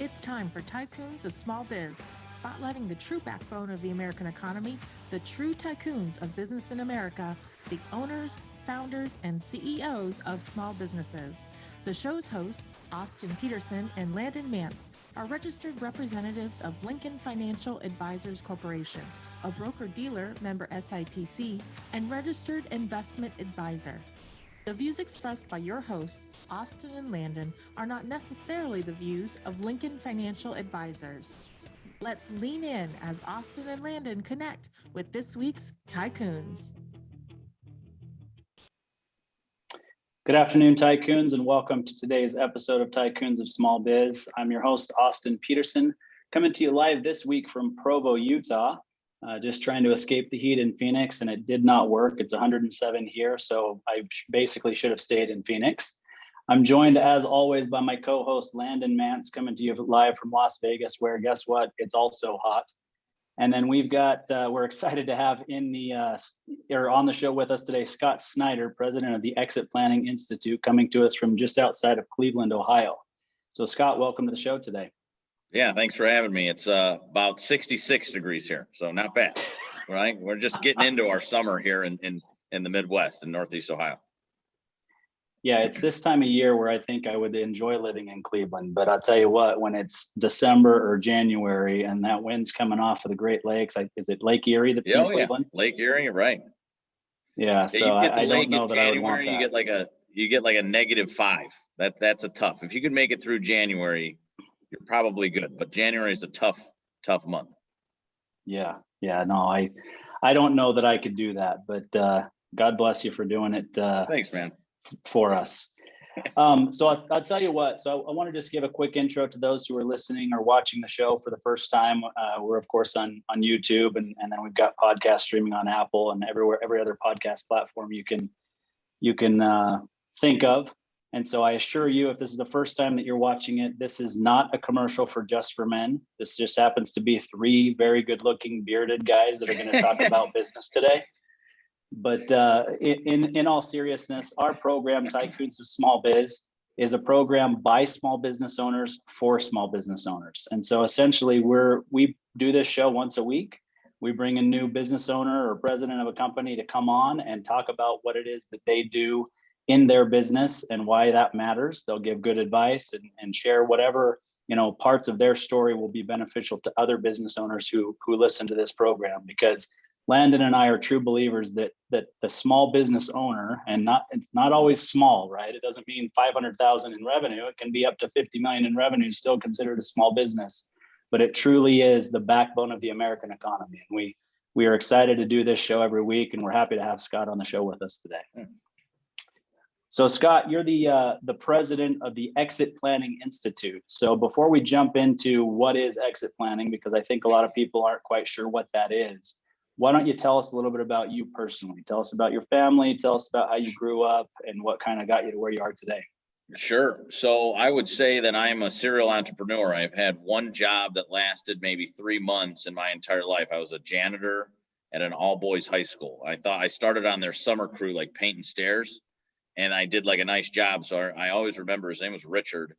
It's time for Tycoons of Small Biz, spotlighting the true backbone of the American economy, the true tycoons of business in America, the owners, founders, and CEOs of small businesses. The show's hosts, Austin Peterson and Landon Mance, are registered representatives of Lincoln Financial Advisors Corporation, a broker-dealer member SIPC, and registered investment advisor. The views expressed by your hosts, Austin and Landon, are not necessarily the views of Lincoln Financial Advisors. Let's lean in as Austin and Landon connect with this week's Tycoons. Good afternoon, Tycoons, and welcome to today's episode of Tycoons of Small Biz. I'm your host, Austin Peterson, coming to you live this week from Provo, Utah. Just trying to escape the heat in Phoenix, and it did not work. It's 107 here, so I basically should have stayed in Phoenix. I'm joined, as always, by my co-host, Landon Mance, coming to you live from Las Vegas, where, guess what? It's also hot. And then we've got, we're excited to have on the show with us today, Scott Snider, president of the Exit Planning Institute, coming to us from just outside of Cleveland, Ohio. So Scott, welcome to the show today. Yeah, thanks for having me. It's about 66 degrees here, so not bad, right? We're just getting into our summer here in the Midwest in Northeast Ohio. Yeah, it's this time of year where I think I would enjoy living in Cleveland. But I'll tell you what, when it's December or January and that wind's coming off of the Great Lakes, is it Lake Erie that's in Cleveland? Lake Erie, right? Yeah, so I don't know that I would want that. You get like a -5. That's a tough. If you could make it through January, you're probably good, but January is a tough month. Yeah, no, I don't know that I could do that, but God bless you for doing it. Thanks, man. For us. So I'll tell you what, so I want to just give a quick intro to those who are listening or watching the show for the first time. We're of course on YouTube, and then we've got podcast streaming on Apple and every other podcast platform you can think of. And so I assure you, if this is the first time that you're watching it, this is not a commercial for Just for Men. This just happens to be three very good looking bearded guys that are going to talk about business today. But in all seriousness, our program, Tycoons of Small Biz, is a program by small business owners for small business owners. And so essentially we do this show once a week. We bring a new business owner or president of a company to come on and talk about what it is that they do in their business and why that matters. They'll give good advice and share whatever, parts of their story will be beneficial to other business owners who listen to this program, because Landon and I are true believers that the small business owner, and it's not always small, right? It doesn't mean 500,000 in revenue. It can be up to 50 million in revenue, still considered a small business, but it truly is the backbone of the American economy. And we are excited to do this show every week, and we're happy to have Scott on the show with us today. So Scott, you're the president of the Exit Planning Institute. So before we jump into what is exit planning, because I think a lot of people aren't quite sure what that is, why don't you tell us a little bit about you personally? Tell us about your family, tell us about how you grew up and what kind of got you to where you are today. Sure. So I would say that I am a serial entrepreneur. I've had one job that lasted maybe 3 months in my entire life. I was a janitor at an all boys high school. I started on their summer crew, like painting stairs, and I did like a nice job. So I always remember his name was Richard.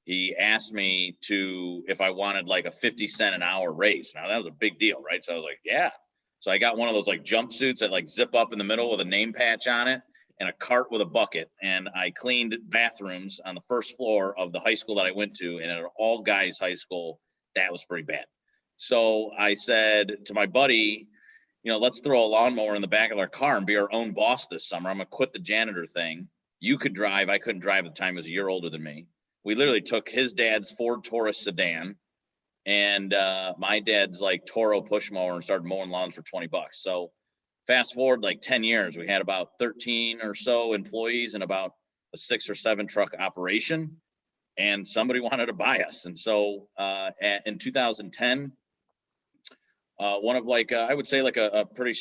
He asked me if I wanted like a 50-cent an hour raise. Now that was a big deal, right? So I was like, yeah. So I got one of those like jumpsuits that like zip up in the middle with a name patch on it and a cart with a bucket. And I cleaned bathrooms on the first floor of the high school that I went to. And at an all guys high school, that was pretty bad. So I said to my buddy, let's throw a lawnmower in the back of our car and be our own boss this summer. I'm going to quit the janitor thing. You could drive. I couldn't drive at the time. He was a year older than me. We literally took his dad's Ford Taurus sedan and my dad's like Toro push mower and started mowing lawns for $20. So fast forward like 10 years, we had about 13 or so employees and about a 6 or 7 truck operation, and somebody wanted to buy us. And so in 2010, one of I would say like a pretty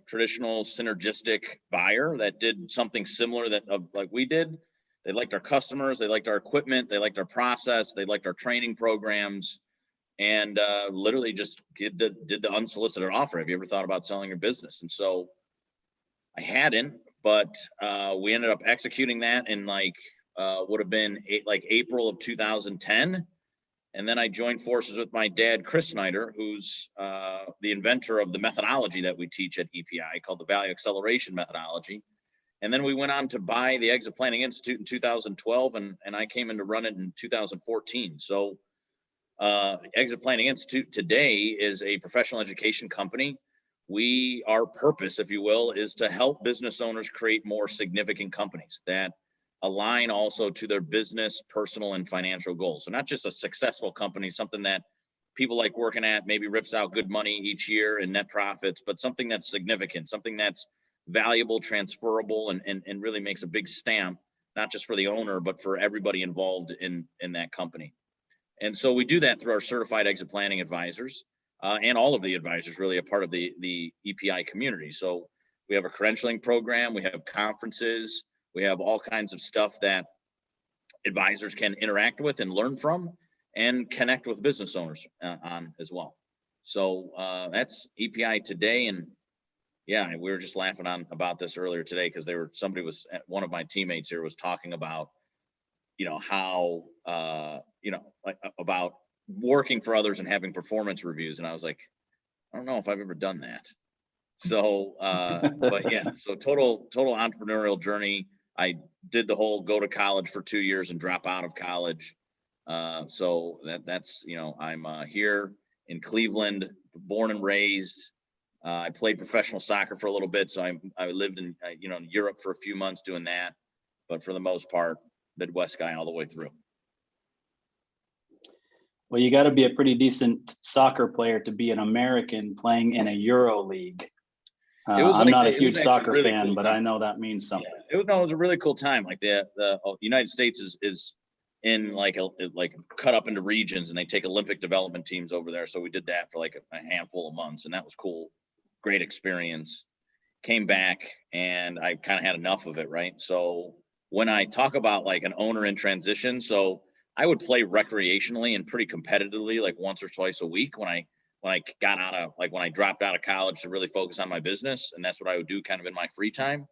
traditional synergistic buyer that did something similar like we did. They liked our customers, they liked our equipment, they liked our process, they liked our training programs, and literally just did the unsolicited offer. Have you ever thought about selling your business? And so I hadn't, but we ended up executing that in would have been April of 2010. And then I joined forces with my dad, Chris Snider, who's the inventor of the methodology that we teach at EPI called the Value Acceleration Methodology. And then we went on to buy the Exit Planning Institute in 2012, and I came in to run it in 2014. So Exit Planning Institute today is a professional education company. Our purpose, if you will, is to help business owners create more significant companies that align also to their business, personal, and financial goals. So not just a successful company, something that people like working at, maybe rips out good money each year and net profits, but something that's significant, something that's valuable, transferable, and really makes a big stamp, not just for the owner, but for everybody involved in that company. And so we do that through our certified exit planning advisors, and all of the advisors really a part of the EPI community. So we have a credentialing program, we have conferences, we have all kinds of stuff that advisors can interact with and learn from and connect with business owners on as well. So that's EPI today. And yeah, we were just laughing about this earlier today because one of my teammates here was talking about, how, about working for others and having performance reviews. And I was like, I don't know if I've ever done that. So, but yeah, so total entrepreneurial journey. I did the whole go to college for 2 years and drop out of college. So that's, I'm here in Cleveland, born and raised. I played professional soccer for a little bit. So I lived in, in Europe for a few months doing that. But for the most part, Midwest guy all the way through. Well, you got to be a pretty decent soccer player to be an American playing in a Euro league. I'm not a huge soccer really fan, cool but I know that means something. Yeah, it was a really cool time. Like the United States is in like cut up into regions, and they take Olympic development teams over there. So we did that for like a handful of months, and that was cool. Great experience. Came back, and I kind of had enough of it, right? So when I talk about like an owner in transition, so I would play recreationally and pretty competitively, like once or twice a week when I got out of, like when I dropped out of college to really focus on my business. And that's what I would do kind of in my free time.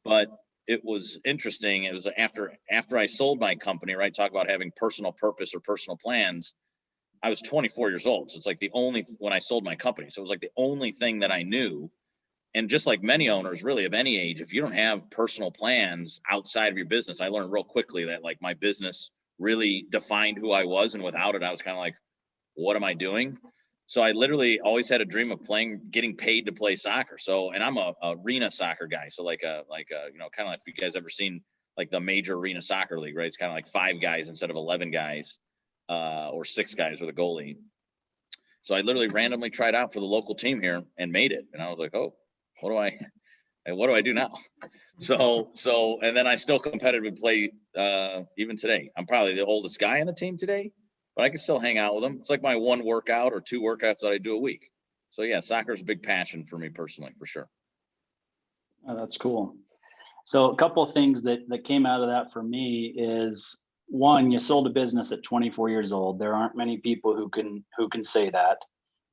But it was interesting. It was after I sold my company, right? Talk about having personal purpose or personal plans. I was 24 years old. So it's like when I sold my company. So it was like the only thing that I knew. And just like many owners really of any age, if you don't have personal plans outside of your business, I learned real quickly that like my business really defined who I was. And without it, I was kind of like, what am I doing? So I literally always had a dream of getting paid to play soccer. So, and I'm a arena soccer guy. So kind of like if you guys ever seen like the major arena soccer league, right? It's kind of like 5 guys instead of 11 guys, or 6 guys with a goalie. So I literally randomly tried out for the local team here and made it. And I was like, oh, what do I do now? So, and then I still competitively play, even today. I'm probably the oldest guy on the team today, but I can still hang out with them. It's like my 1 workout or 2 workouts that I do a week. So yeah, soccer is a big passion for me personally, for sure. Oh, that's cool. So a couple of things that came out of that for me is, one, you sold a business at 24 years old. There aren't many people who can say that,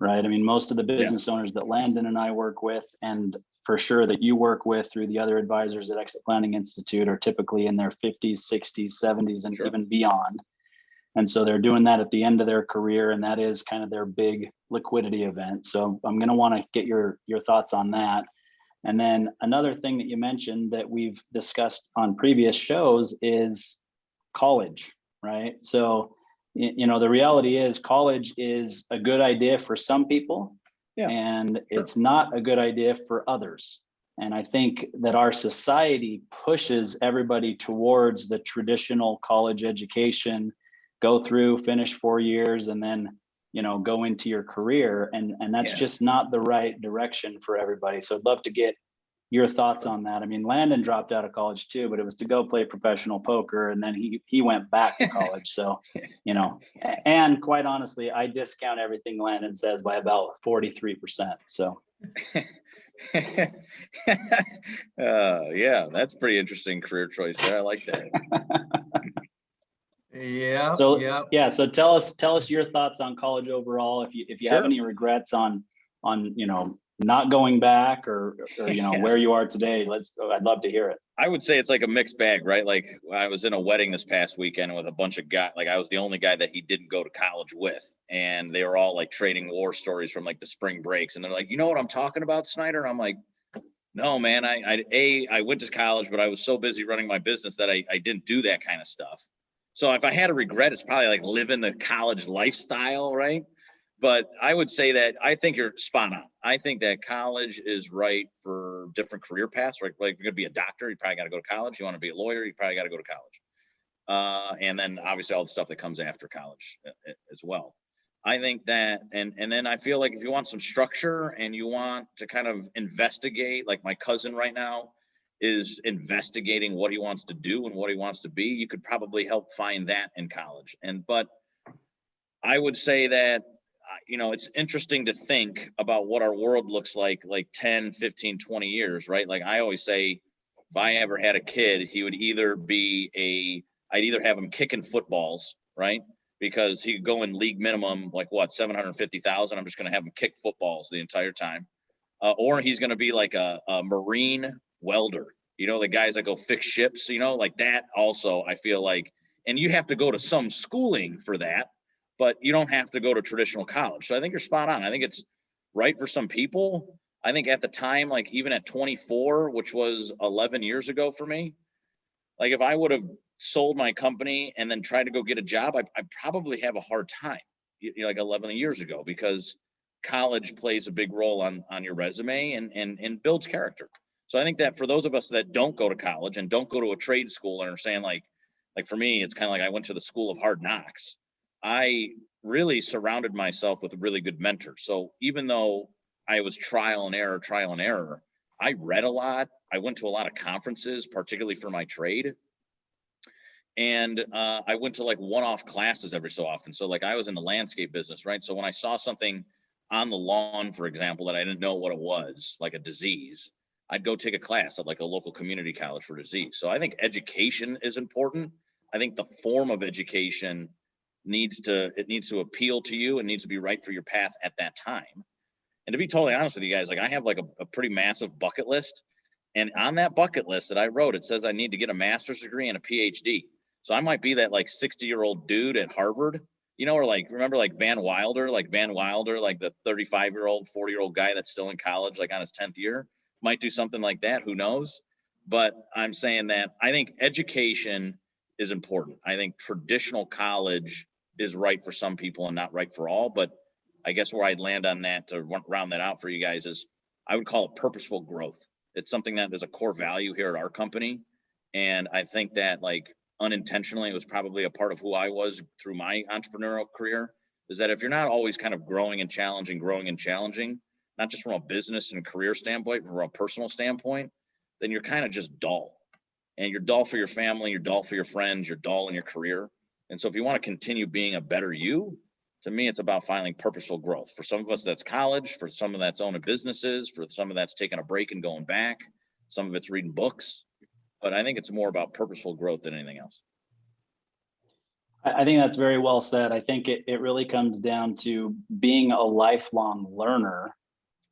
right? I mean, most of the business owners that Landon and I work with, and for sure that you work with through the other advisors at Exit Planning Institute, are typically in their 50s, 60s, 70s, and even beyond. And so they're doing that at the end of their career, and that is kind of their big liquidity event. So I'm going to want to get your thoughts on that. And then another thing that you mentioned that we've discussed on previous shows is college, right? So, the reality is college is a good idea for some people, and it's not a good idea for others. And I think that our society pushes everybody towards the traditional college education, go through, finish 4 years, and then, go into your career. And that's just not the right direction for everybody. So I'd love to get your thoughts on that. I mean, Landon dropped out of college too, but it was to go play professional poker. And then he went back to college. So, and quite honestly, I discount everything Landon says by about 43%. So. Yeah, that's pretty interesting career choice there. I like that. So tell us your thoughts on college overall. If you have any regrets on not going back or where you are today? I'd love to hear it. I would say it's like a mixed bag, right? Like I was in a wedding this past weekend with a bunch of guys. Like I was the only guy that he didn't go to college with. And they were all like trading war stories from like the spring breaks. And they're like, you know what I'm talking about, Snider? I'm like, no, man, I went to college, but I was so busy running my business that I didn't do that kind of stuff. So if I had a regret, it's probably like living the college lifestyle, right? But I would say that I think you're spot on. I think that college is right for different career paths. Right? Like if you're going to be a doctor, you probably got to go to college. You want to be a lawyer, you probably got to go to college. And then obviously all the stuff that comes after college as well. I think that, and then I feel like if you want some structure and you want to kind of investigate, like my cousin right now is investigating what he wants to do and what he wants to be, you could probably help find that in college. But I would say that, it's interesting to think about what our world looks like 10, 15, 20 years, right? Like I always say, if I ever had a kid, he would I'd either have him kicking footballs, right? Because he could go in league minimum, like what, 750,000. I'm just going to have him kick footballs the entire time. Or he's going to be like a marine welder, the guys that go fix ships, like that also, I feel like, and you have to go to some schooling for that, but you don't have to go to traditional college. So I think you're spot on. I think it's right for some people. I think at the time, like even at 24, which was 11 years ago for me, like if I would have sold my company and then tried to go get a job, I'd probably have a hard time, like 11 years ago, because college plays a big role on your resume and builds character. So I think that for those of us that don't go to college and don't go to a trade school and are saying like for me, it's kind of like I went to the school of hard knocks. I really surrounded myself with really good mentors. So even though I was trial and error, I read a lot. I went to a lot of conferences, particularly for my trade. And I went to like one-off classes every so often. So like I was in the landscape business, right? So when I saw something on the lawn, for example, that I didn't know what it was, like a disease, I'd go take a class at like a local community college for disease. So I think education is important. I think the form of education needs to appeal to you and needs to be right for your path at that time. And to be totally honest with you guys, like I have like a pretty massive bucket list. And on that bucket list that I wrote, it says I need to get a master's degree and a PhD. So I might be that like 60-year-old dude at Harvard, or like, remember like Van Wilder, like the 35-year-old, 40-year-old guy that's still in college, like on his 10th year, might do something like that. Who knows? But I'm saying that I think education is important. I think traditional college is right for some people and not right for all. But I guess where I'd land on that to round that out for you guys is I would call it purposeful growth. It's something that is a core value here at our company. And I think that like unintentionally, it was probably a part of who I was through my entrepreneurial career, is that if you're not always kind of growing and challenging, not just from a business and career standpoint, but from a personal standpoint, then you're kind of just dull. And you're dull for your family, you're dull for your friends, you're dull in your career. And so if you want to continue being a better you, to me, it's about finding purposeful growth. For some of us, that's college. For some of that's owning businesses. For some of that's taking a break and going back. Some of it's reading books. But I think it's more about purposeful growth than anything else. I think that's very well said. I think it really comes down to being a lifelong learner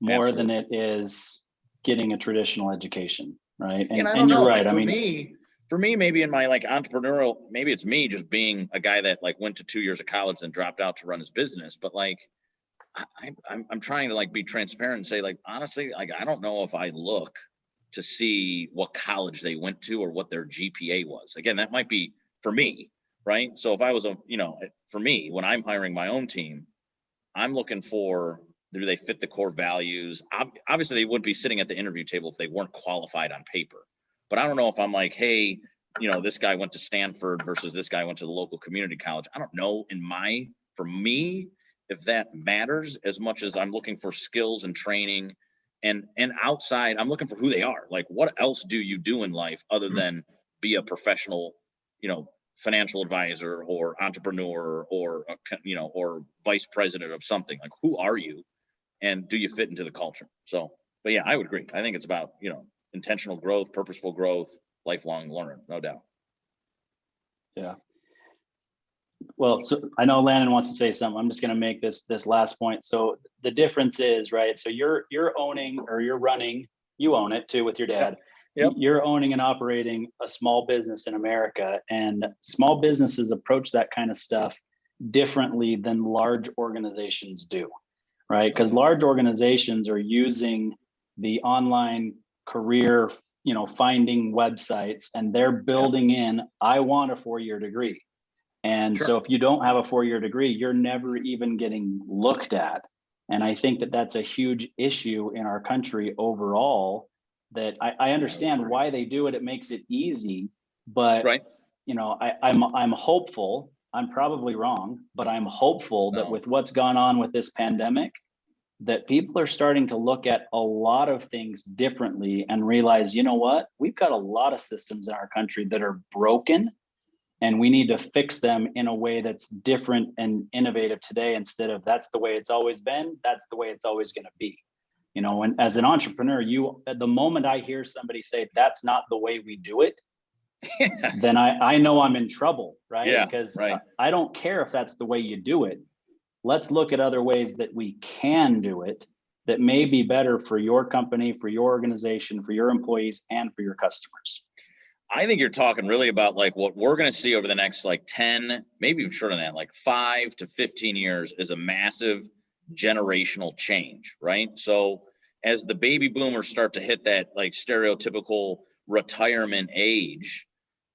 more Absolutely. than it is getting a traditional education, right? And I don't know, you're right. Like for me, maybe in my like entrepreneurial, maybe it's me just being a guy that like went to 2 years of college and dropped out to run his business. But like, I'm trying to like be transparent and say like, honestly, like, I don't know if I look to see what college they went to or what their GPA was. Again, that might be for me, right? So if I was for me, when I'm hiring my own team, I'm looking for, do they fit the core values? Obviously, they wouldn't be sitting at the interview table if they weren't qualified on paper. But I don't know if I'm like, hey, this guy went to Stanford versus this guy went to the local community college. I don't know for me, if that matters as much as I'm looking for skills and training and outside, I'm looking for who they are. Like, what else do you do in life other than be a professional, financial advisor or entrepreneur or, or vice president of something? Like, who are you? And do you fit into the culture? So, but yeah, I would agree. I think it's about, intentional growth, purposeful growth, lifelong learning, no doubt. Yeah. Well, so I know Landon wants to say something. I'm just going to make this last point. So the difference is, right? So you're owning, or you're running, you own it too with your dad. Yep. You're owning and operating a small business in America, and small businesses approach that kind of stuff differently than large organizations do, right? Because large organizations are using the online career, finding websites, and they're building in, I want a 4-year degree. And Sure. so if you don't have a 4-year degree, you're never even getting looked at. And I think that that's a huge issue in our country overall, that I understand why they do it. It makes it easy, but Right. I'm hopeful. I'm probably wrong, but I'm hopeful that No. with what's gone on with this pandemic, that people are starting to look at a lot of things differently and realize, you know what, we've got a lot of systems in our country that are broken, and we need to fix them in a way that's different and innovative today, instead of that's the way it's always been, that's the way it's always going to be. And as an entrepreneur, the moment I hear somebody say that's not the way we do it, then I know I'm in trouble, right? Yeah, because right. I don't care if that's the way you do it. Let's look at other ways that we can do it that may be better for your company, for your organization, for your employees, and for your customers. I think you're talking really about like what we're going to see over the next like 10, maybe even shorter than that, like 5 to 15 years is a massive generational change, right? So as the baby boomers start to hit that like stereotypical retirement age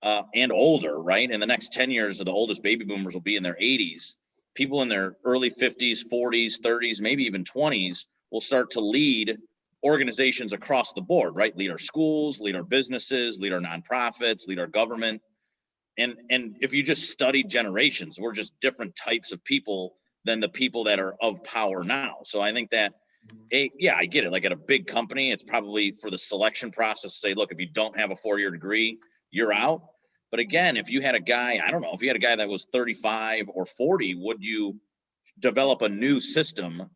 and older, right? In the next 10 years, the oldest baby boomers will be in their 80s. People in their early 50s, 40s, 30s, maybe even 20s will start to lead organizations across the board, right? Lead our schools, lead our businesses, lead our nonprofits, lead our government. And if you just studied generations, we're just different types of people than the people that are of power now. So I think that, yeah, I get it. Like at a big company, it's probably for the selection process to say, look, if you don't have a 4-year degree, you're out. But again, if you had a guy, I don't know, if you had a guy that was 35 or 40, would you develop a new system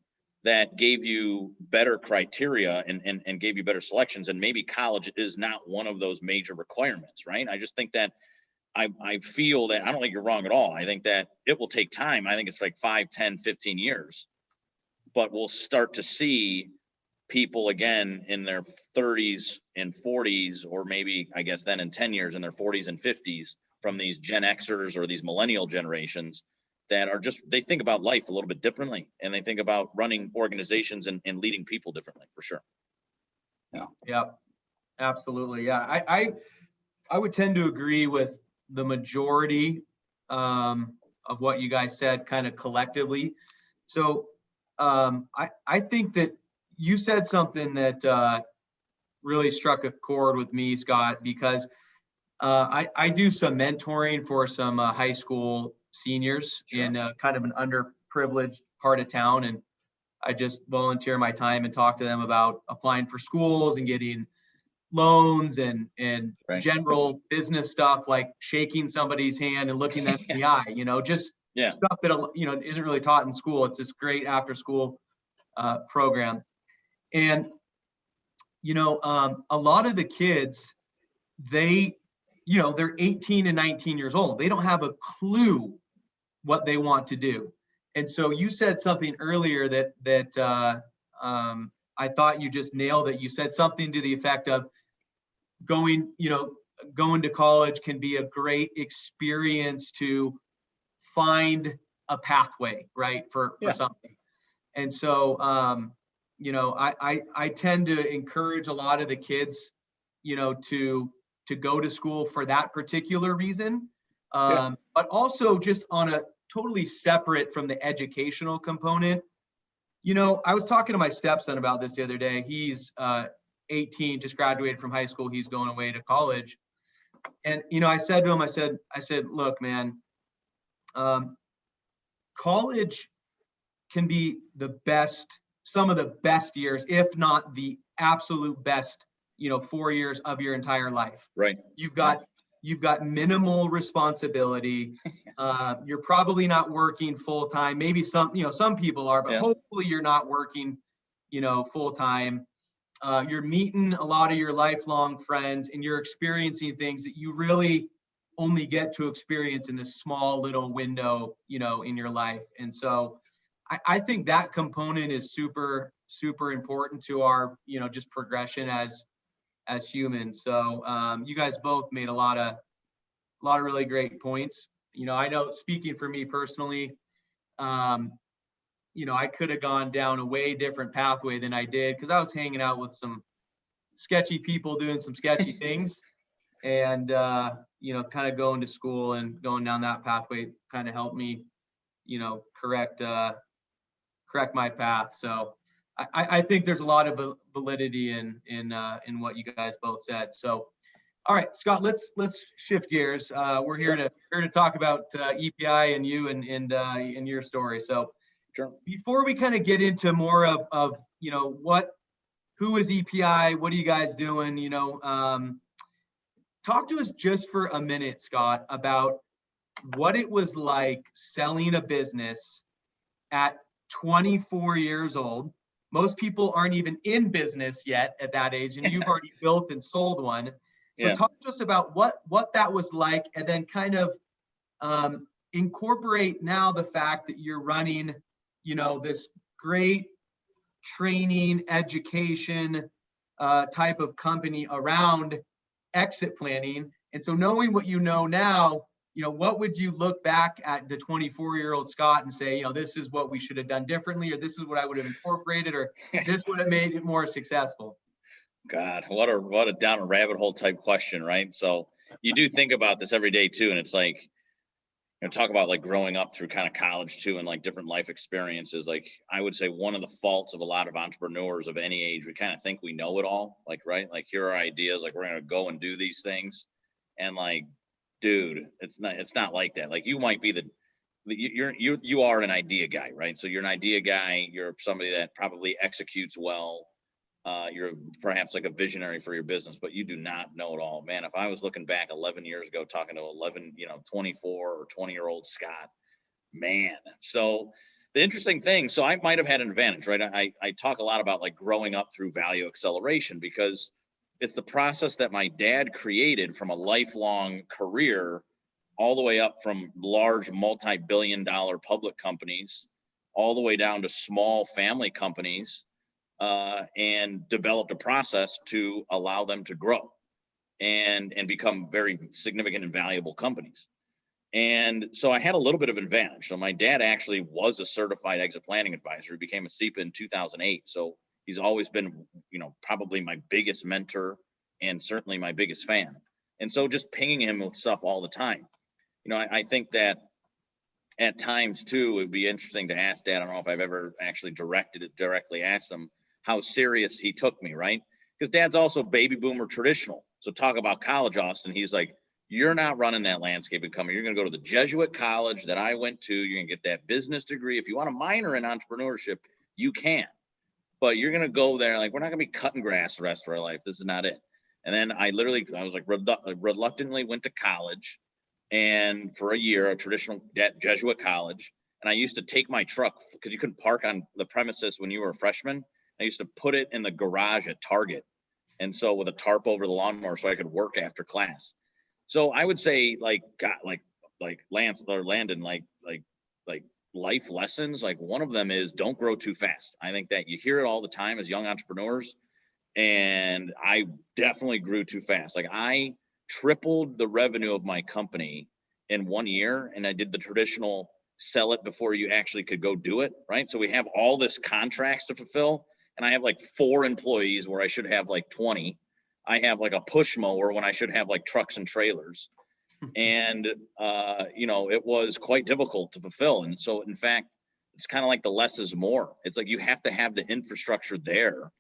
that gave you better criteria and gave you better selections? And maybe college is not one of those major requirements, right? I just think that I feel that I don't think you're wrong at all. I think that it will take time. I think it's like 5, 10, 15 years, but we'll start to see people again in their 30s and 40s, or maybe I guess then in 10 years in their 40s and 50s, from these Gen Xers or these millennial generations that are just, they think about life a little bit differently, and they think about running organizations and leading people differently, for sure. Yeah, absolutely. Yeah, I would tend to agree with the majority of what you guys said, kind of collectively. So I think that you said something that really struck a chord with me, Scott, because I do some mentoring for some high school seniors in kind of an underprivileged part of town. And I just volunteer my time and talk to them about applying for schools and getting loans and general business stuff, like shaking somebody's hand and looking them in the eye, just stuff that, isn't really taught in school. It's this great after school program. And, a lot of the kids, they're 18 and 19 years old. They don't have a clue what they want to do. And so you said something earlier that I thought you just nailed it. You said something to the effect of going to college can be a great experience to find a pathway, right, for something. And so, I tend to encourage a lot of the kids, to go to school for that particular reason, but also just on a totally separate from the educational component. I was talking to my stepson about this the other day. He's 18, just graduated from high school. He's going away to college. And, I said to him, I said, look, man, college can be some of the best years, if not the absolute best, 4 years of your entire life. Right. You've got minimal responsibility. You're probably not working full time. Maybe some people are, but hopefully you're not working, full time. You're meeting a lot of your lifelong friends, and you're experiencing things that you really only get to experience in this small little window, in your life. And so I think that component is super, super important to our, just progression as humans. So you guys both made a lot of really great points. I know, speaking for me personally, I could have gone down a way different pathway than I did, because I was hanging out with some sketchy people doing some sketchy things, and kind of going to school and going down that pathway kind of helped me, correct my path. So I think there's a lot of validity in what you guys both said. So, all right, Scott, let's shift gears. We're here to talk about EPI and you and your story. So, before we kind of get into more of who is EPI, what are you guys doing? Talk to us just for a minute, Scott, about what it was like selling a business at 24 years old. Most people aren't even in business yet at that age, and you've already built and sold one. So talk to us about what that was like, and then kind of incorporate now the fact that you're running, this great training, education type of company around exit planning. And so, knowing what you know now, what would you look back at the 24-year-old Scott and say, this is what we should have done differently, or this is what I would have incorporated, or this would have made it more successful? God, what a down a rabbit hole type question, right? So you do think about this every day too, and it's like, talk about like growing up through kind of college too, and like different life experiences. Like, I would say one of the faults of a lot of entrepreneurs of any age, we kind of think we know it all, like, right? Like, here are ideas, like, we're going to go and do these things. And like, dude, it's not like that. Like, you might be you are an idea guy, right? So you're an idea guy. You're somebody that probably executes well. You're perhaps like a visionary for your business, but you do not know it all. Man, if I was looking back 11 years ago, talking to 24 or 20-year-old Scott, man. So the interesting thing, so I might have had an advantage, right? I talk a lot about like growing up through value acceleration, because it's the process that my dad created from a lifelong career all the way up from large multi-billion-dollar public companies all the way down to small family companies, and developed a process to allow them to grow and become very significant and valuable companies. And so I had a little bit of advantage. So my dad actually was a certified exit planning advisor. He became a CEPA in 2008. So he's always been, probably my biggest mentor and certainly my biggest fan. And so just pinging him with stuff all the time. I think that at times too, it'd be interesting to ask Dad. I don't know if I've ever actually directly asked him how serious he took me, right? Because Dad's also baby boomer traditional. So talk about college, Austin. He's like, you're not running that landscaping company. You're going to go to the Jesuit college that I went to. You're going to get that business degree. If you want to minor in entrepreneurship, you can. But you're going to go there. Like, we're not going to be cutting grass the rest of our life. This is not it. And then I was like reluctantly went to college, and for a year, a traditional Jesuit college. And I used to take my truck, because you couldn't park on the premises when you were a freshman. I used to put it in the garage at Target. And so with a tarp over the lawnmower so I could work after class. So I would say like Lance or Landon, like life lessons. Like, one of them is don't grow too fast. I think that you hear it all the time as young entrepreneurs. And I definitely grew too fast. Like, I tripled the revenue of my company in 1 year. And I did the traditional sell it before you actually could go do it. Right. So we have all this contracts to fulfill. And I have like 4 employees where I should have like 20. I have like a push mower when I should have like trucks and trailers. And, it was quite difficult to fulfill. And so, in fact, it's kind of like the less is more. It's like you have to have the infrastructure there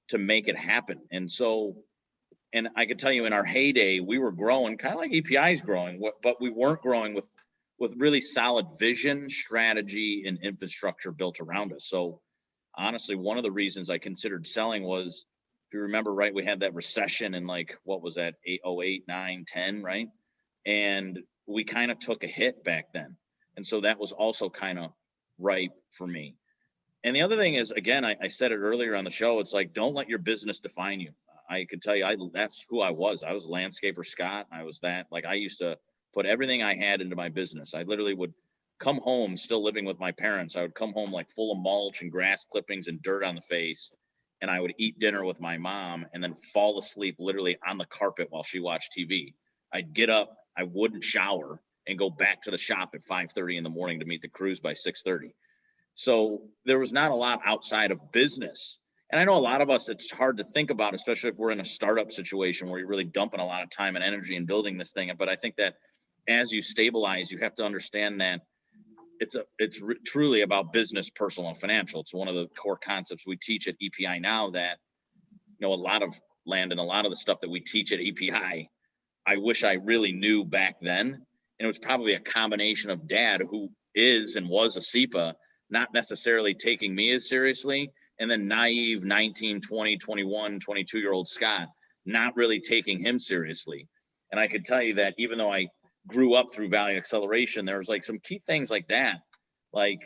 to make it happen. And so, and I could tell you in our heyday, we were growing kind of like EPI is growing, but we weren't growing with really solid vision, strategy, and infrastructure built around us. So honestly, one of the reasons I considered selling was, if you remember, right, we had that recession in like, what was that, 08, 9, 10, right? And we kind of took a hit back then. And so that was also kind of ripe for me. And the other thing is, again, I said it earlier on the show, it's like, don't let your business define you. I could tell you, that's who I was. I was landscaper Scott. I was that. Like, I used to put everything I had into my business. I literally would come home still living with my parents. I would come home like full of mulch and grass clippings and dirt on the face. And I would eat dinner with my mom and then fall asleep literally on the carpet while she watched TV. I'd get up, I wouldn't shower, and go back to the shop at 5:30 in the morning to meet the crews by 6:30. So there was not a lot outside of business. And I know a lot of us, it's hard to think about, especially if we're in a startup situation where you're really dumping a lot of time and energy in building this thing. But I think that as you stabilize, you have to understand that it's truly about business, personal, and financial. It's one of the core concepts we teach at EPI now that, a lot of Landon, a lot of the stuff that we teach at EPI, I wish I really knew back then. And it was probably a combination of dad, who is and was a CEPA, not necessarily taking me as seriously, and then naive 19, 20, 21, 22-year-old Scott, not really taking him seriously. And I could tell you that even though I grew up through Value Acceleration, there was like some key things like that, like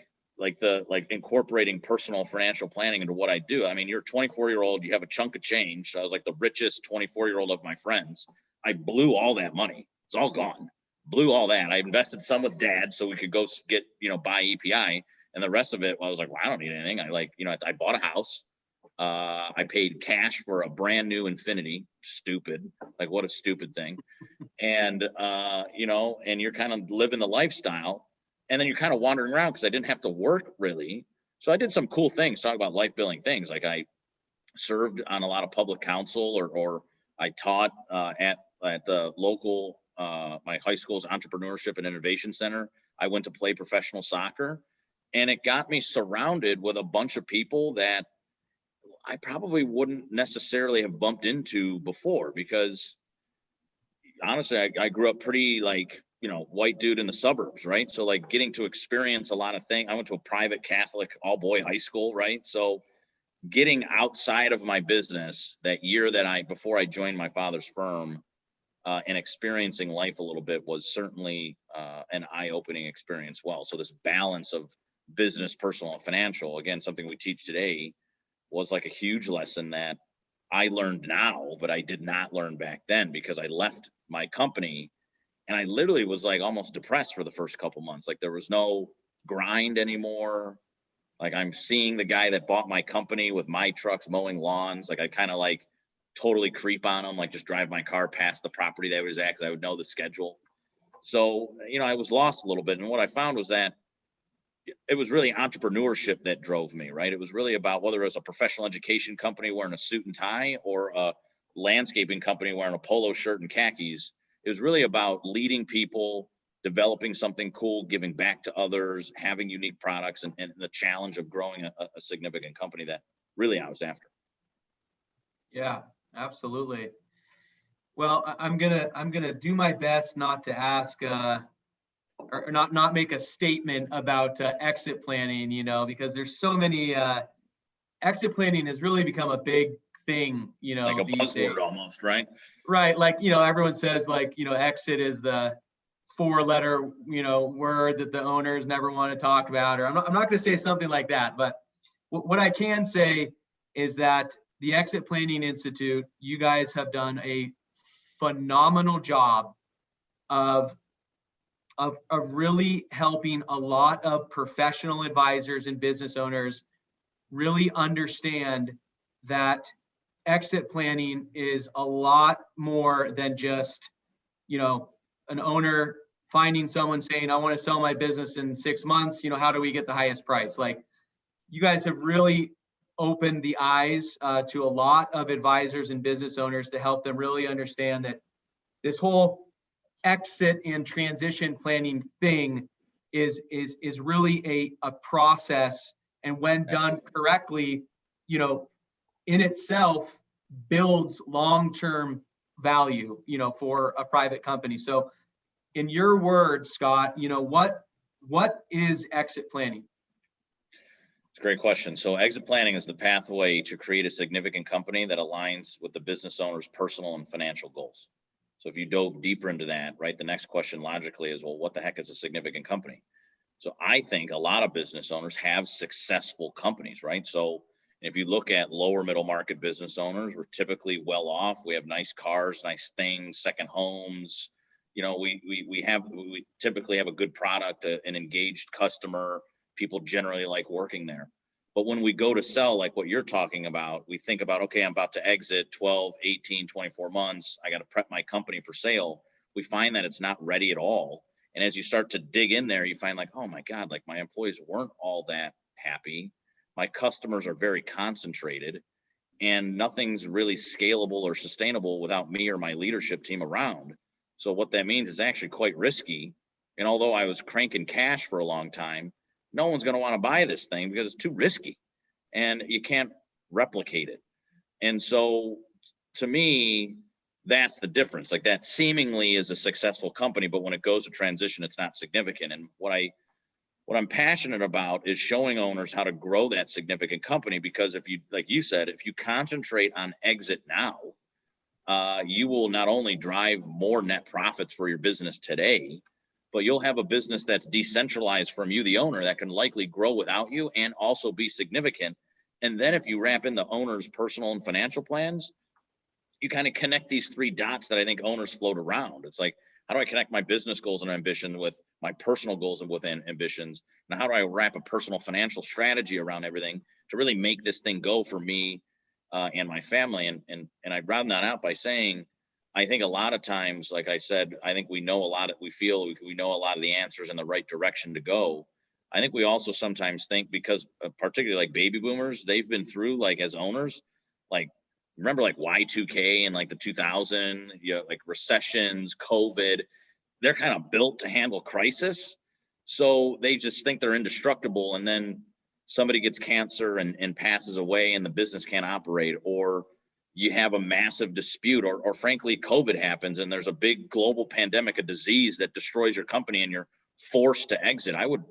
incorporating personal financial planning into what I do. I mean, you're a 24-year-old, you have a chunk of change. So I was like the richest 24-year-old of my friends. I blew all that money. It's all gone. Blew all that. I invested some with dad so we could go get, buy EPI. And the rest of it, I was like, well, I don't need anything. I bought a house. I paid cash for a brand new Infinity. Stupid. Like, what a stupid thing. And, and you're kind of living the lifestyle. And then you're kind of wandering around because I didn't have to work really. So I did some cool things, talk about life building things. Like I served on a lot of public council or I taught at the local, my high school's entrepreneurship and innovation center. I went to play professional soccer. And it got me surrounded with a bunch of people that I probably wouldn't necessarily have bumped into before, because honestly, I grew up pretty white dude in the suburbs, right? So like getting to experience a lot of things. I went to a private Catholic all boy high school, right? So getting outside of my business that year before I joined my father's firm and experiencing life a little bit was certainly an eye-opening experience. Well, so this balance of business, personal, and financial, again, something we teach today, was like a huge lesson that I learned now, but I did not learn back then, because I left my company and I literally was like almost depressed for the first couple months. Like there was no grind anymore. Like I'm seeing the guy that bought my company with my trucks mowing lawns. Like I kind of like totally creep on him, like just drive my car past the property that I was at because I would know the schedule. So, I was lost a little bit. And what I found was that it was really entrepreneurship that drove me, right? It was really about whether it was a professional education company wearing a suit and tie or a landscaping company wearing a polo shirt and khakis. It was really about leading people, developing something cool, giving back to others, having unique products, and the challenge of growing a significant company that really I was after. Yeah, absolutely. Well, I'm gonna do my best not to ask or not make a statement about exit planning, because there's so many exit planning has really become a big thing, like a these days. Buzzword almost, right? Right. Like, everyone says exit is the 4-letter, word that the owners never want to talk about, or I'm not going to say something like that, but what I can say is that the Exit Planning Institute, you guys have done a phenomenal job of really helping a lot of professional advisors and business owners really understand that exit planning is a lot more than just, an owner finding someone saying, I want to sell my business in 6 months, how do we get the highest price? Like, you guys have really opened the eyes to a lot of advisors and business owners to help them really understand that this whole exit and transition planning thing is really a process, and when done correctly, in itself builds long-term value, for a private company. So in your words, Scott, what is exit planning? It's a great question. So exit planning is the pathway to create a significant company that aligns with the business owner's personal and financial goals. So if you dove deeper into that, right, the next question logically is, well, what the heck is a significant company? So I think a lot of business owners have successful companies, right? So if you look at lower middle market business owners, we're typically well off. We have nice cars, nice things, second homes, we typically have a good product, an engaged customer. People generally like working there. But when we go to sell, like what you're talking about, we think about, okay, I'm about to exit 12, 18, 24 months. I got to prep my company for sale. We find that it's not ready at all. And as you start to dig in there, you find like, oh my God, like my employees weren't all that happy. My customers are very concentrated and nothing's really scalable or sustainable without me or my leadership team around. So what that means is actually quite risky. And although I was cranking cash for a long time, no one's going to want to buy this thing because it's too risky and you can't replicate it. And so to me, that's the difference. Like that seemingly is a successful company, but when it goes to transition, it's not significant. And what I'm passionate about is showing owners how to grow that significant company, because if you, like you said, if you concentrate on exit now, you will not only drive more net profits for your business today, but you'll have a business that's decentralized from you, the owner, that can likely grow without you and also be significant. And then if you wrap in the owner's personal and financial plans, you kind of connect these three dots that I think owners float around. It's like, how do I connect my business goals and ambition with my personal goals and with ambitions? Now, how do I wrap a personal financial strategy around everything to really make this thing go for me and my family? And I'd round that out by saying, I think a lot of times, like I said, I think we know a lot of, we know a lot of the answers in the right direction to go. I think we also sometimes think, because particularly like baby boomers, they've been through, like as owners, like remember like Y2K and like the 2000, like recessions, COVID, they're kind of built to handle crisis. So they just think they're indestructible. And then somebody gets cancer and passes away and the business can't operate, or you have a massive dispute, or frankly, COVID happens and there's a big global pandemic, a disease that destroys your company and you're forced to exit. I would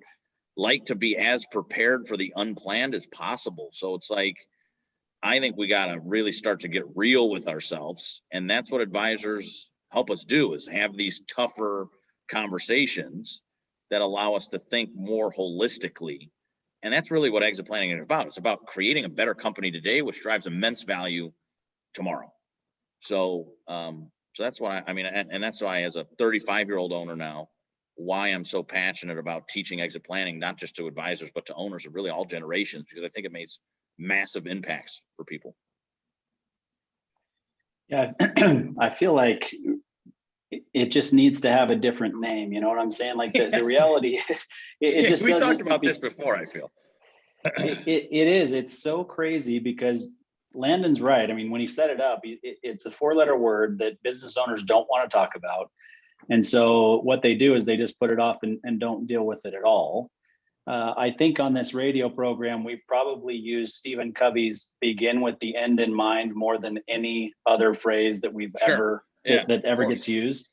like to be as prepared for the unplanned as possible. So it's like, I think we got to really start to get real with ourselves. And that's what advisors help us do, is have these tougher conversations that allow us to think more holistically. And that's really what exit planning is about. It's about creating a better company today, which drives immense value tomorrow. So that's what I mean, and that's why, as a 35-year-old owner now, why I'm so passionate about teaching exit planning, not just to advisors, but to owners of really all generations, because I think it makes massive impacts for people. Yeah, I feel like it just needs to have a different name. You know what I'm saying? Like the reality is, it just we talked about this before, I feel. It is. It's so crazy, because Landon's right. I mean, when he set it up, it's a 4-letter word that business owners don't want to talk about. And so what they do is they just put it off and don't deal with it at all. I think on this radio program, we've probably used Stephen Covey's "begin with the end in mind" more than any other phrase that we've ever gets used.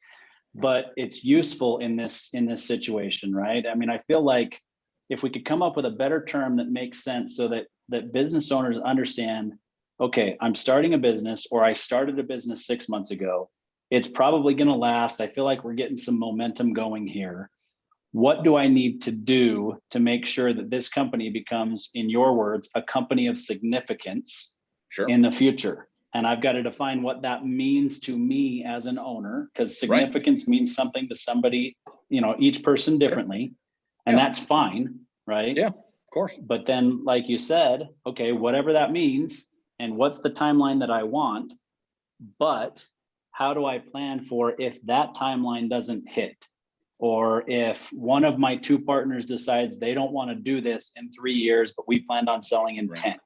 But it's useful in this situation, right? I mean, I feel like if we could come up with a better term that makes sense, so that business owners understand, okay, I'm starting a business, or I started a business 6 months ago. It's probably going to last. I feel like we're getting some momentum going here. What do I need to do to make sure that this company becomes, in your words, a company of significance in the future? And I've got to define what that means to me as an owner, because significance means something to somebody, each person differently. And that's fine, right? Yeah, of course. But then, like you said, okay, whatever that means, and what's the timeline that I want, but how do I plan for if that timeline doesn't hit? Or if one of my 2 partners decides they don't want to do this in 3 years, but we planned on selling in 10.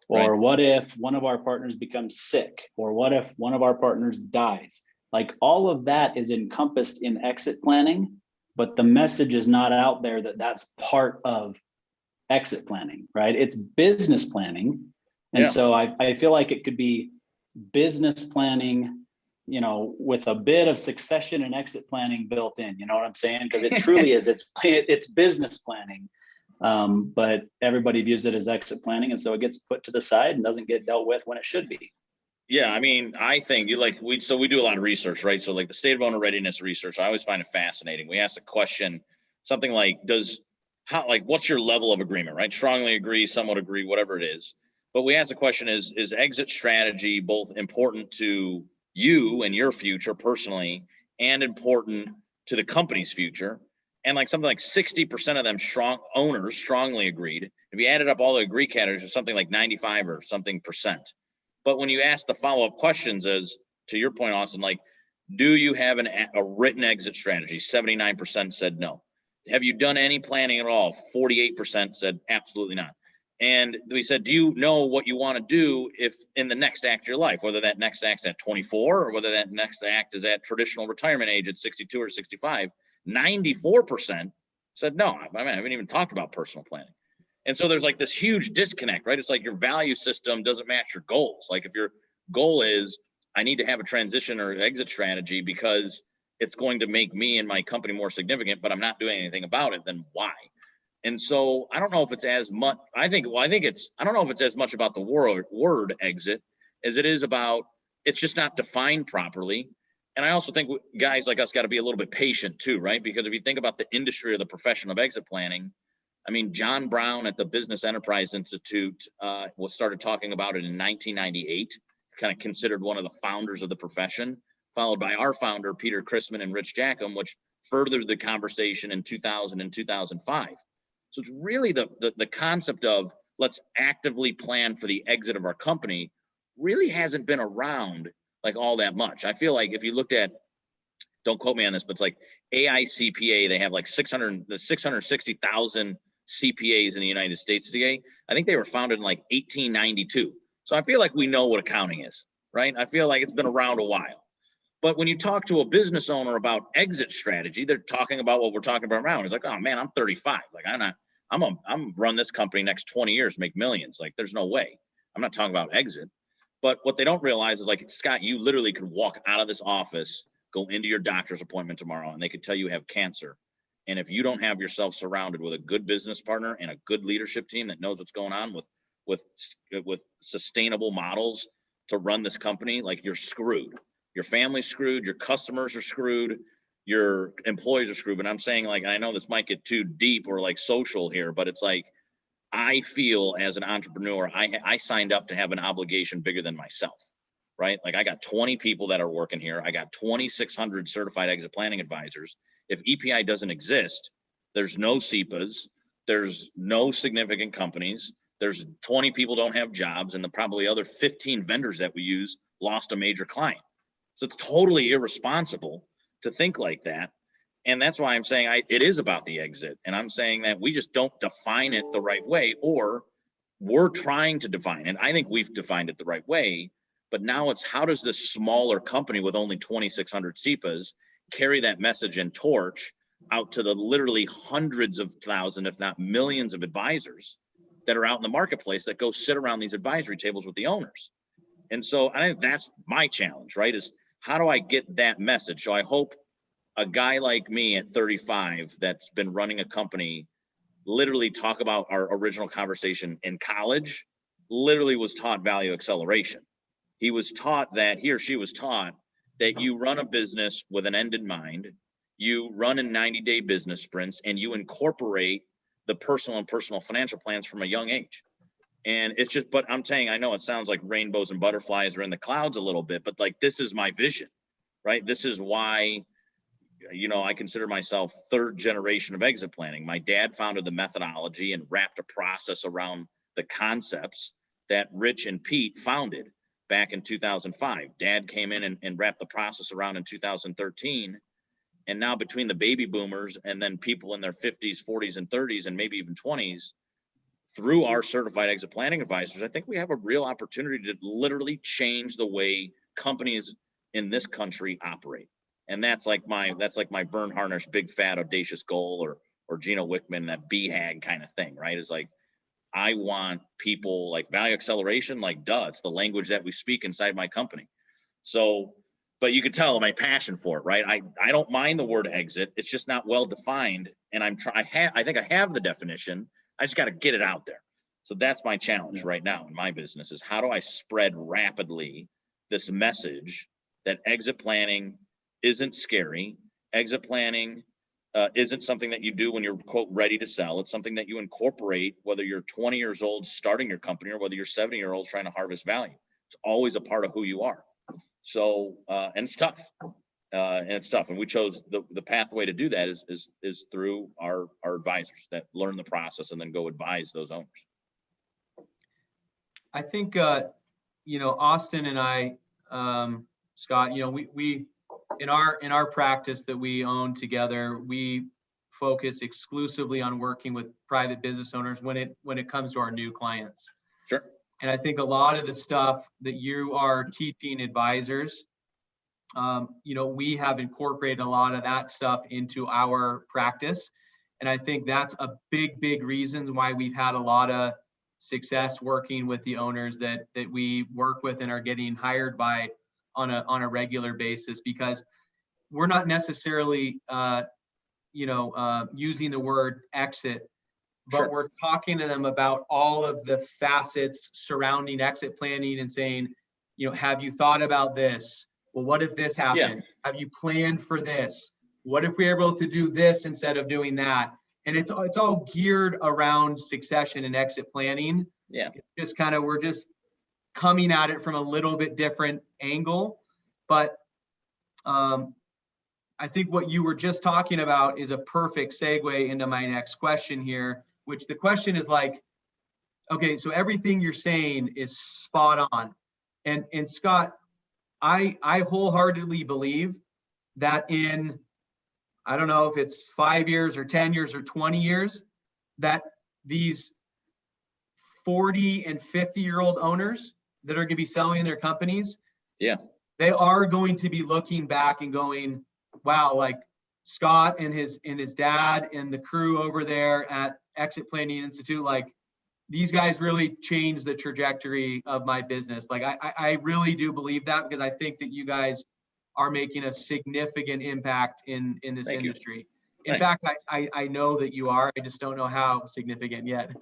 Or what if one of our partners becomes sick? Or what if one of our partners dies? Like, all of that is encompassed in exit planning, but the message is not out there that that's part of exit planning, right? It's business planning. And so I feel like it could be business planning, with a bit of succession and exit planning built in, you know what I'm saying? Because it truly is, it's business planning. But everybody views it as exit planning. And so it gets put to the side and doesn't get dealt with when it should be. Yeah. I mean, I think we do a lot of research, right? So like the state of owner readiness research, I always find it fascinating. We ask a question, something like, what's your level of agreement, right? Strongly agree, somewhat agree, whatever it is. But we ask the question, is exit strategy both important to you and your future personally, and important to the company's future. And like something like 60% of them owners strongly agreed. If you added up all the agree categories, it's something like 95 or something percent. But when you ask the follow-up questions, as to your point, Austin, like, do you have a written exit strategy? 79% said no. Have you done any planning at all? 48% said absolutely not. And we said, do you know what you want to do if in the next act of your life, whether that next act's at 24 or whether that next act is at traditional retirement age at 62 or 65? 94% said no. I haven't even talked about personal planning. And so there's like this huge disconnect, right? It's like your value system doesn't match your goals. Like if your goal is, I need to have a transition or exit strategy because it's going to make me and my company more significant, but I'm not doing anything about it, then why? And so I don't know if it's as much, I don't know if it's as much about the word exit as it is about, it's just not defined properly. And I also think guys like us got to be a little bit patient too, right? Because if you think about the industry or the profession of exit planning, I mean, John Brown at the Business Enterprise Institute started talking about it in 1998, kind of considered one of the founders of the profession, followed by our founder, Peter Chrisman and Rich Jackham, which furthered the conversation in 2000 and 2005. So it's really the concept of let's actively plan for the exit of our company really hasn't been around like all that much. I feel like if you looked at, don't quote me on this, but it's like AICPA, they have like 660,000 CPAs in the United States today. I think they were founded in like 1892. So I feel like we know what accounting is, right? I feel like it's been around a while. But when you talk to a business owner about exit strategy, they're talking about what we're talking about around. It's like, oh man, I'm 35. Like I'm run this company next 20 years, make millions. Like there's no way. I'm not talking about exit. But what they don't realize is like, Scott, you literally could walk out of this office, go into your doctor's appointment tomorrow, and they could tell you have cancer. And if you don't have yourself surrounded with a good business partner and a good leadership team that knows what's going on with sustainable models to run this company, like you're screwed. Your family's screwed, your customers are screwed, your employees are screwed. But I'm saying, like, I know this might get too deep or like social here, but it's like, I feel as an entrepreneur, I signed up to have an obligation bigger than myself, right? Like I got 20 people that are working here. I got 2,600 certified exit planning advisors. If EPI doesn't exist, there's no CEPAs, there's no significant companies, there's 20 people don't have jobs, and the probably other 15 vendors that we use lost a major client. So it's totally irresponsible to think like that. And that's why I'm saying it is about the exit. And I'm saying that we just don't define it the right way, or we're trying to define it. I think we've defined it the right way, but now it's how does this smaller company with only 2,600 CEPAs carry that message and torch out to the literally hundreds of thousands, if not millions of advisors that are out in the marketplace that go sit around these advisory tables with the owners. And so I think that's my challenge, right? Is how do I get that message? So I hope a guy like me at 35 that's been running a company literally talk about our original conversation in college, literally was taught value acceleration. He was taught that, he or she was taught that you run a business with an end in mind, you run in 90-day business sprints, and you incorporate the personal and personal financial plans from a young age. And it's just, but I'm saying, I know it sounds like rainbows and butterflies are in the clouds a little bit, but like, this is my vision, right? This is why, you know, I consider myself third generation of exit planning. My dad founded the methodology and wrapped a process around the concepts that Rich and Pete founded back in 2005. Dad came in and wrapped the process around in 2013. And now between the baby boomers and then people in their 50s, 40s, and 30s, and maybe even 20s, through our certified exit planning advisors, I think we have a real opportunity to literally change the way companies in this country operate. And that's like my Vern Harnish big fat audacious goal, or Gino Wickman, that BHAG kind of thing, right? It's like, I want people like value acceleration, like duh, it's the language that we speak inside my company. So, but you could tell my passion for it, right? I don't mind the word exit. It's just not well defined. And I think I have the definition. I just got to get it out there. So that's my challenge right now in my business, is how do I spread rapidly this message that exit planning isn't scary. Exit planning isn't something that you do when you're, quote, ready to sell. It's something that you incorporate, whether you're 20 years old starting your company or whether you're 70-year-olds trying to harvest value. It's always a part of who you are. So, and it's tough. and it's tough. And we chose the pathway to do that is through our advisors that learn the process and then go advise those owners. I think, Austin and I, Scott, we in our practice that we own together, we focus exclusively on working with private business owners when it comes to our new clients. Sure. And I think a lot of the stuff that you are teaching advisors, we have incorporated a lot of that stuff into our practice. And I think that's a big reason why we've had a lot of success working with the owners that we work with and are getting hired by on a regular basis, because we're not necessarily using the word exit, but Sure. we're talking to them about all of the facets surrounding exit planning and saying, have you thought about this? Well, what if this happened? Yeah. Have you planned for this? What if we're able to do this instead of doing that? And it's all geared around succession and exit planning. Yeah. It's just we're just coming at it from a little bit different angle. But I think what you were just talking about is a perfect segue into my next question here, which the question is like, okay, so everything you're saying is spot on. And Scott, I wholeheartedly believe that in, I don't know if it's 5 years or 10 years or 20 years, that these 40 and 50-year-old owners that are going to be selling their companies, yeah, they are going to be looking back and going, wow, like Scott and his dad and the crew over there at Exit Planning Institute, like these guys really changed the trajectory of my business. Like I really do believe that, because I think that you guys are making a significant impapt in this Thank you. industry. In fact, I know that you are. I just don't know how significant yet.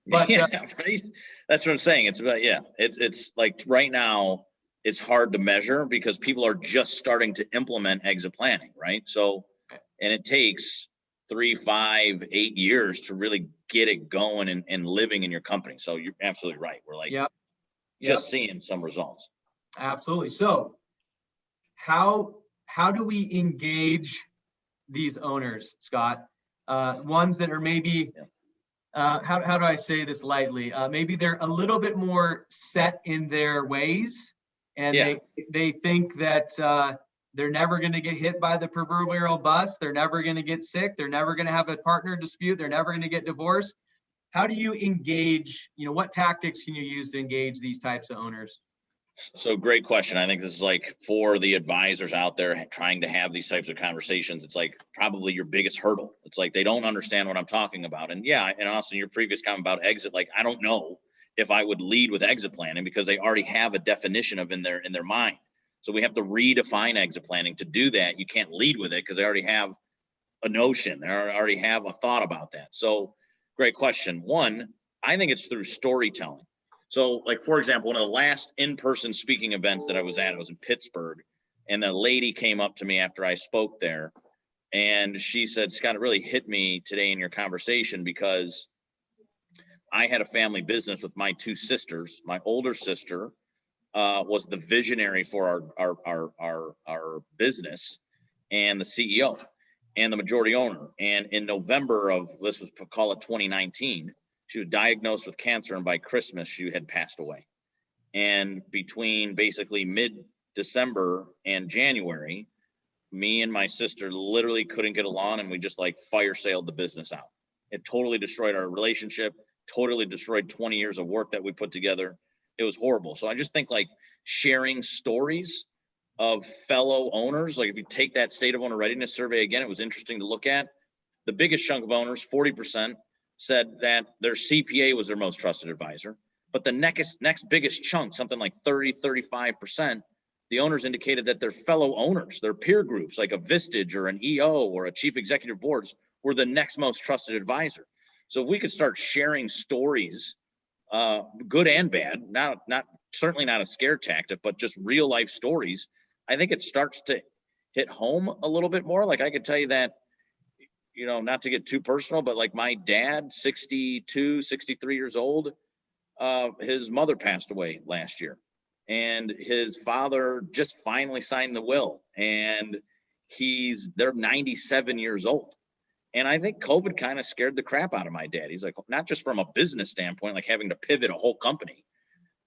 But yeah, right. That's what I'm saying. It's about, it's like right now it's hard to measure because people are just starting to implement exit planning, right? So, and it takes 3, 5, 8 years to really get it going and living in your company. So you're absolutely right. We're like, just seeing some results. Absolutely. So how do we engage these owners, Scott? Ones that are maybe, how do I say this lightly? Maybe they're a little bit more set in their ways, and they think that they're never going to get hit by the proverbial bus. They're never going to get sick. They're never going to have a partner dispute. They're never going to get divorced. How do you engage, what tactics can you use to engage these types of owners? So great question. I think this is like for the advisors out there trying to have these types of conversations, it's like probably your biggest hurdle. It's like they don't understand what I'm talking about. And and Austin, your previous comment about exit, like I don't know if I would lead with exit planning because they already have a definition of in their mind. So we have to redefine exit planning. To do that, you can't lead with it because they already have a notion. They already have a thought about that. So great question. One, I think it's through storytelling. So like, for example, one of the last in-person speaking events that I was at, it was in Pittsburgh, and the lady came up to me after I spoke there, and she said, Scott, it really hit me today in your conversation because I had a family business with my 2 sisters. My older sister was the visionary for our business and the CEO and the majority owner. And in November of, this was, call it 2019, she was diagnosed with cancer, and by Christmas she had passed away. And between basically mid-December and January, me and my sister literally couldn't get along, and we just like fire sailed the business out. It totally destroyed our relationship, totally destroyed 20 years of work that we put together. It was horrible. So I just think like sharing stories of fellow owners, like if you take that state of owner readiness survey again, it was interesting to look at. The biggest chunk of owners, 40%, said that their CPA was their most trusted advisor. But the next biggest chunk, something like 35%, the owners indicated that their fellow owners, their peer groups, like a Vistage or an EO or a chief executive boards, were the next most trusted advisor. So if we could start sharing stories, good and bad, not certainly not a scare tactic, but just real life stories, I think it starts to hit home a little bit more. Like I could tell you that, not to get too personal, but like my dad, 62, 63 years old, his mother passed away last year. and his father just finally signed the will, and they're 97 years old. And I think COVID kind of scared the crap out of my dad. He's like, not just from a business standpoint, like having to pivot a whole company,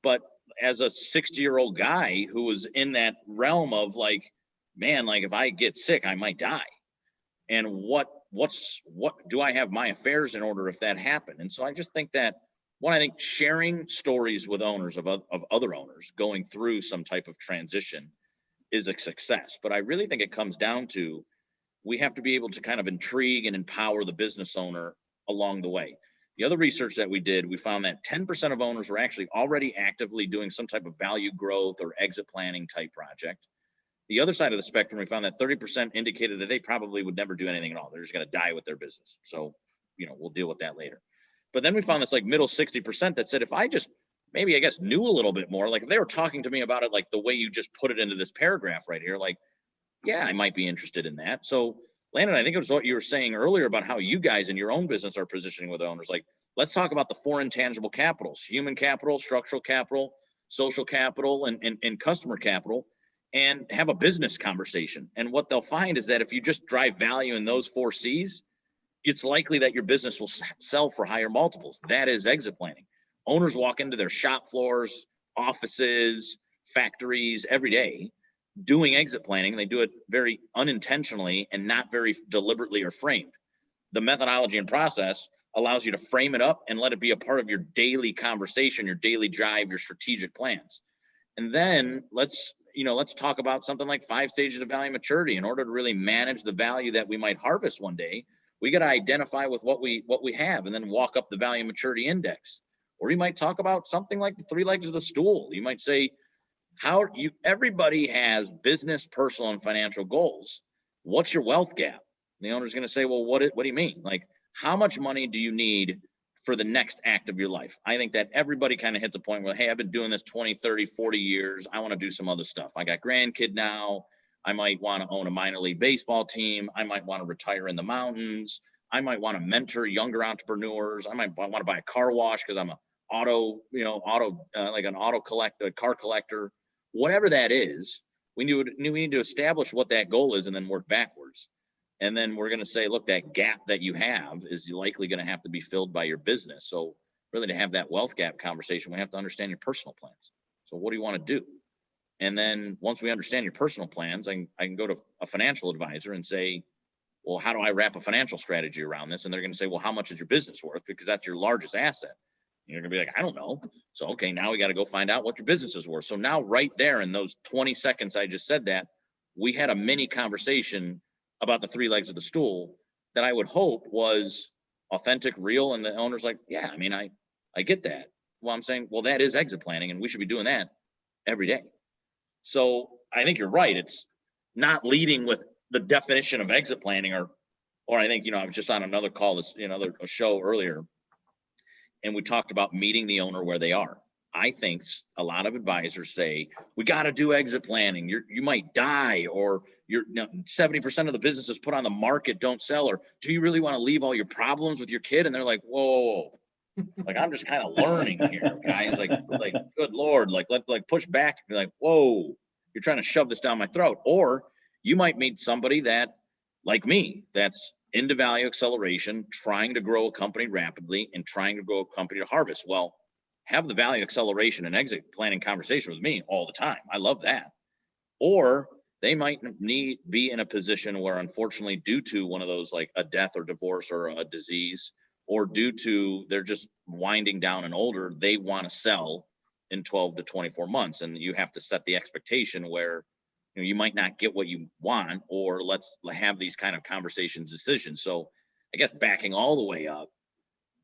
but as a 60-year-old guy who was in that realm of like, man, like if I get sick, I might die. And what do I have my affairs in order if that happened? And so I just think that I think sharing stories with owners of other owners going through some type of transition is a success. But I really think it comes down to, we have to be able to kind of intrigue and empower the business owner along the way. The other research that we did, we found that 10% of owners were actually already actively doing some type of value growth or exit planning type project. The other side of the spectrum, we found that 30% indicated that they probably would never do anything at all. They're just going to die with their business. So, we'll deal with that later. But then we found this like middle 60% that said, if I just maybe, I guess, knew a little bit more, like if they were talking to me about it, like the way you just put it into this paragraph right here, like, yeah, I might be interested in that. So Landon, I think it was what you were saying earlier about how you guys in your own business are positioning with owners. Like, let's talk about the 4 intangible capitals: human capital, structural capital, social capital, and customer capital, and have a business conversation. And what they'll find is that if you just drive value in those 4 C's, it's likely that your business will sell for higher multiples. That is exit planning. Owners walk into their shop floors, offices, factories every day doing exit planning. They do it very unintentionally and not very deliberately or framed. The methodology and process allows you to frame it up and let it be a part of your daily conversation, your daily drive, your strategic plans. And then let's talk about something like 5 stages of value maturity. In order to really manage the value that we might harvest one day, we got to identify with what we have and then walk up the value maturity index. Or you might talk about something like the 3 legs of the stool. You might say, everybody has business, personal, and financial goals. What's your wealth gap? And the owner's going to say, well, what do you mean? Like, how much money do you need for the next act of your life? I think that everybody kind of hits a point where, hey, I've been doing this 20, 30, 40 years. I want to do some other stuff. I got grandkid now. I might want to own a minor league baseball team. I might want to retire in the mountains. I might want to mentor younger entrepreneurs. I might want to buy a car wash because I'm an car collector. Whatever that is, we need to establish what that goal is and then work backwards. And then we're going to say, look, that gap that you have is likely going to have to be filled by your business. So really, to have that wealth gap conversation, we have to understand your personal plans. So what do you want to do? And then once we understand your personal plans, I can go to a financial advisor and say, well, how do I wrap a financial strategy around this? And they're going to say, well, how much is your business worth? Because that's your largest asset. You're going to be like, I don't know. So, okay, now we got to go find out what your business is worth. So now right there in those 20 seconds I just said that, we had a mini conversation about the 3 legs of the stool that I would hope was authentic, real. And the owner's like, yeah, I mean, I get that. Well, I'm saying, well, that is exit planning, and we should be doing that every day. So I think you're right. It's not leading with the definition of exit planning, or I think, I was just on another call, a show earlier, and we talked about meeting the owner where they are. I think a lot of advisors say, we got to do exit planning. You might die, or 70% of the businesses put on the market don't sell, or do you really want to leave all your problems with your kid? And they're like, whoa. Like, I'm just kind of learning here, guys. Like, good Lord, like push back and be like, whoa, you're trying to shove this down my throat. Or you might meet somebody that, like me, that's into value acceleration, trying to grow a company rapidly and trying to grow a company to harvest. Well, have the value acceleration and exit planning conversation with me all the time. I love that. Or they might be in a position where, unfortunately, due to one of those, like a death or divorce or a disease, or due to they're just winding down and older, they want to sell in 12 to 24 months. And you have to set the expectation where you might not get what you want, or let's have these kind of conversations, decisions. So I guess backing all the way up,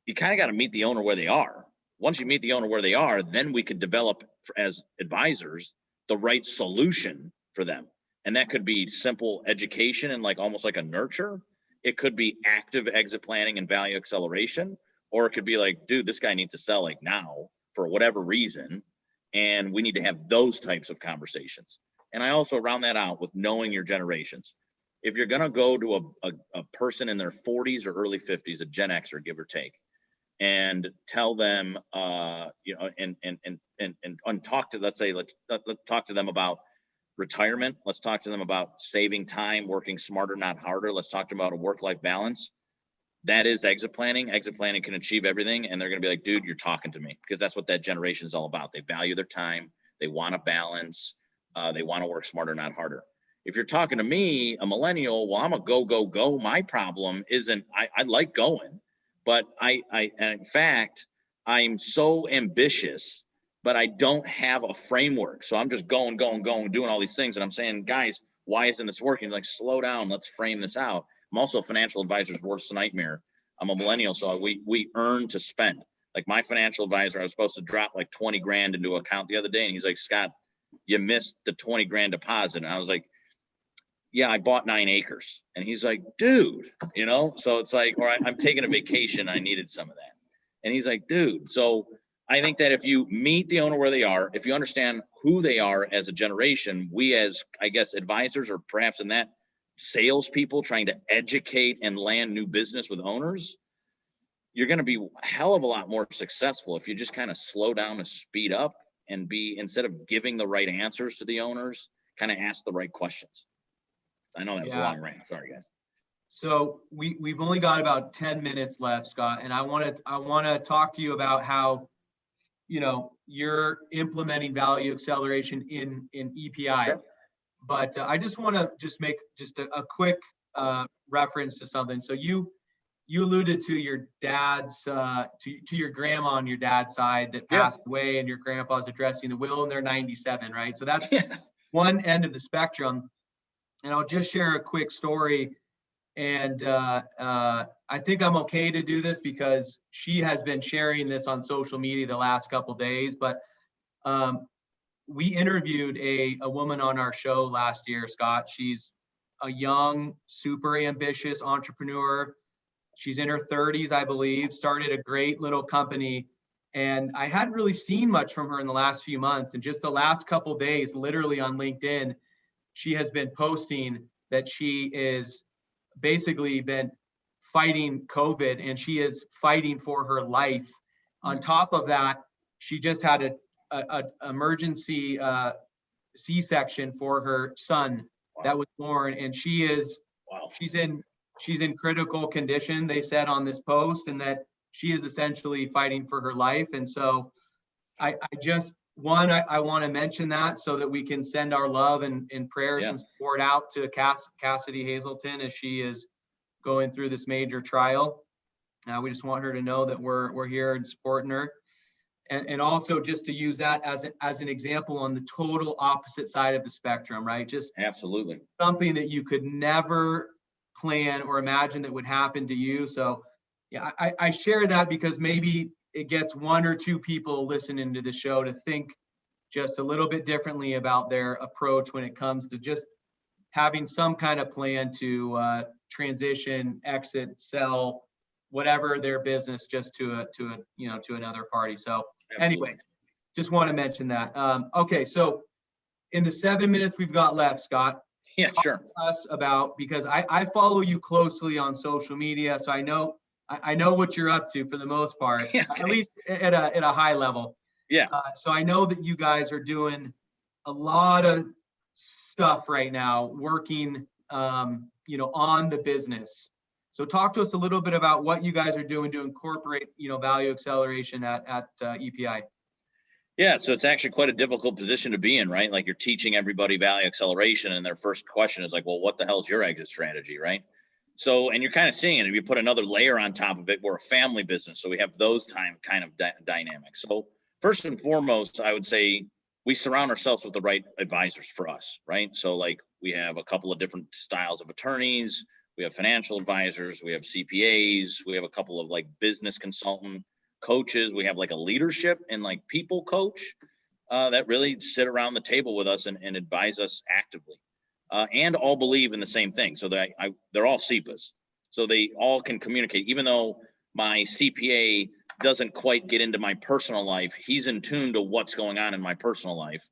you kind of got to meet the owner where they are. Once you meet the owner where they are, then we could develop as advisors the right solution for them. And that could be simple education and almost like a nurture. It could be active exit planning and value acceleration, or it could be like, dude, this guy needs to sell now for whatever reason. And we need to have those types of conversations. And I also round that out with knowing your generations. If you're going to go to a person in their 40s or early 50s, a Gen Xer, give or take, and tell them, you know, and talk to, let's talk to them about retirement. Let's talk to them about saving time, working smarter, not harder. Let's talk to them about a work-life balance. That is exit planning. Exit planning can achieve everything. And they're going to be like, dude, you're talking to me, because that's what that generation is all about. They value their time. They want a balance. They want to work smarter, not harder. If you're talking to me, a millennial, well, I'm a go. My problem isn't, I like going, but in fact, I'm so ambitious, but I don't have a framework. So I'm just going, doing all these things. And I'm saying, guys, why isn't this working? Like, slow down. Let's frame this out. I'm also a financial advisor's worst nightmare. I'm a millennial, so we earn to spend. Like, my financial advisor, I was supposed to drop like 20 grand into an account the other day, and he's like, Scott, you missed the 20 grand deposit. And I was like, yeah, I bought 9 acres. And he's like, dude, you know, so it's like, all right, I'm taking a vacation. I needed some of that. And he's like, dude. So I think that if you meet the owner where they are, if you understand who they are as a generation, we as, I guess, advisors, or perhaps in that, salespeople trying to educate and land new business with owners, you're going to be a hell of a lot more successful if you just kind of slow down and speed up and be, instead of giving the right answers to the owners, kind of ask the right questions. I know that was a long rant. Sorry, guys. So we've only got about 10 minutes left, Scott, and I want to talk to you about how, you know, you're implementing value acceleration in EPI. Sure. But I just want to make a quick reference to something. So you alluded to your dad's to your grandma on your dad's side that passed away, and your grandpa's addressing the will, and they're 97, right? So that's one end of the spectrum. And I'll just share a quick story. And I think I'm okay to do this because she has been sharing this on social media the last couple of days. But we interviewed a woman on our show last year, Scott. She's a young, super ambitious entrepreneur. She's in her 30s, I believe, started a great little company. And I hadn't really seen much from her in the last few months. And just the last couple of days, literally on LinkedIn, she has been posting that she is basically been fighting COVID, and she is fighting for her life. On top of that, she just had a emergency C-section for her son that was born, and she's in critical condition, they said on this post, and that she is essentially fighting for her life. And so I want to mention that so that we can send our love and prayers and support out to Cassidy Hazelton as she is going through this major trial. We just want her to know that we're here and supporting her. And also just to use that as an example on the total opposite side of the spectrum, right? Just absolutely something that you could never plan or imagine that would happen to you. So yeah, I share that because maybe it gets 1 or 2 people listening to the show to think just a little bit differently about their approach when it comes to just having some kind of plan to transition, exit, sell, whatever their business, just to another party. So anyway, just want to mention that. Okay, so in the 7 minutes we've got left, Scott, talk to us about, because I follow you closely on social media, so I know what you're up to for the most part, at least at a high level. So I know that you guys are doing a lot of stuff right now, working, on the business. So talk to us a little bit about what you guys are doing to incorporate, value acceleration at EPI. Yeah, so it's actually quite a difficult position to be in, right? Like, you're teaching everybody value acceleration, and their first question is like, well, what the hell is your exit strategy, right? So, and you're kind of seeing it. If you put another layer on top of it, we're a family business, so we have those kind of dynamics. So first and foremost, I would say we surround ourselves with the right advisors for us, right? So like, we have a couple of different styles of attorneys. We have financial advisors, we have CPAs, we have a couple of like business consultant coaches. We have like a leadership and like people coach that really sit around the table with us and advise us actively. And all believe in the same thing. So they're all CEPAs. So they all can communicate. Even though my CPA doesn't quite get into my personal life, he's in tune to what's going on in my personal life.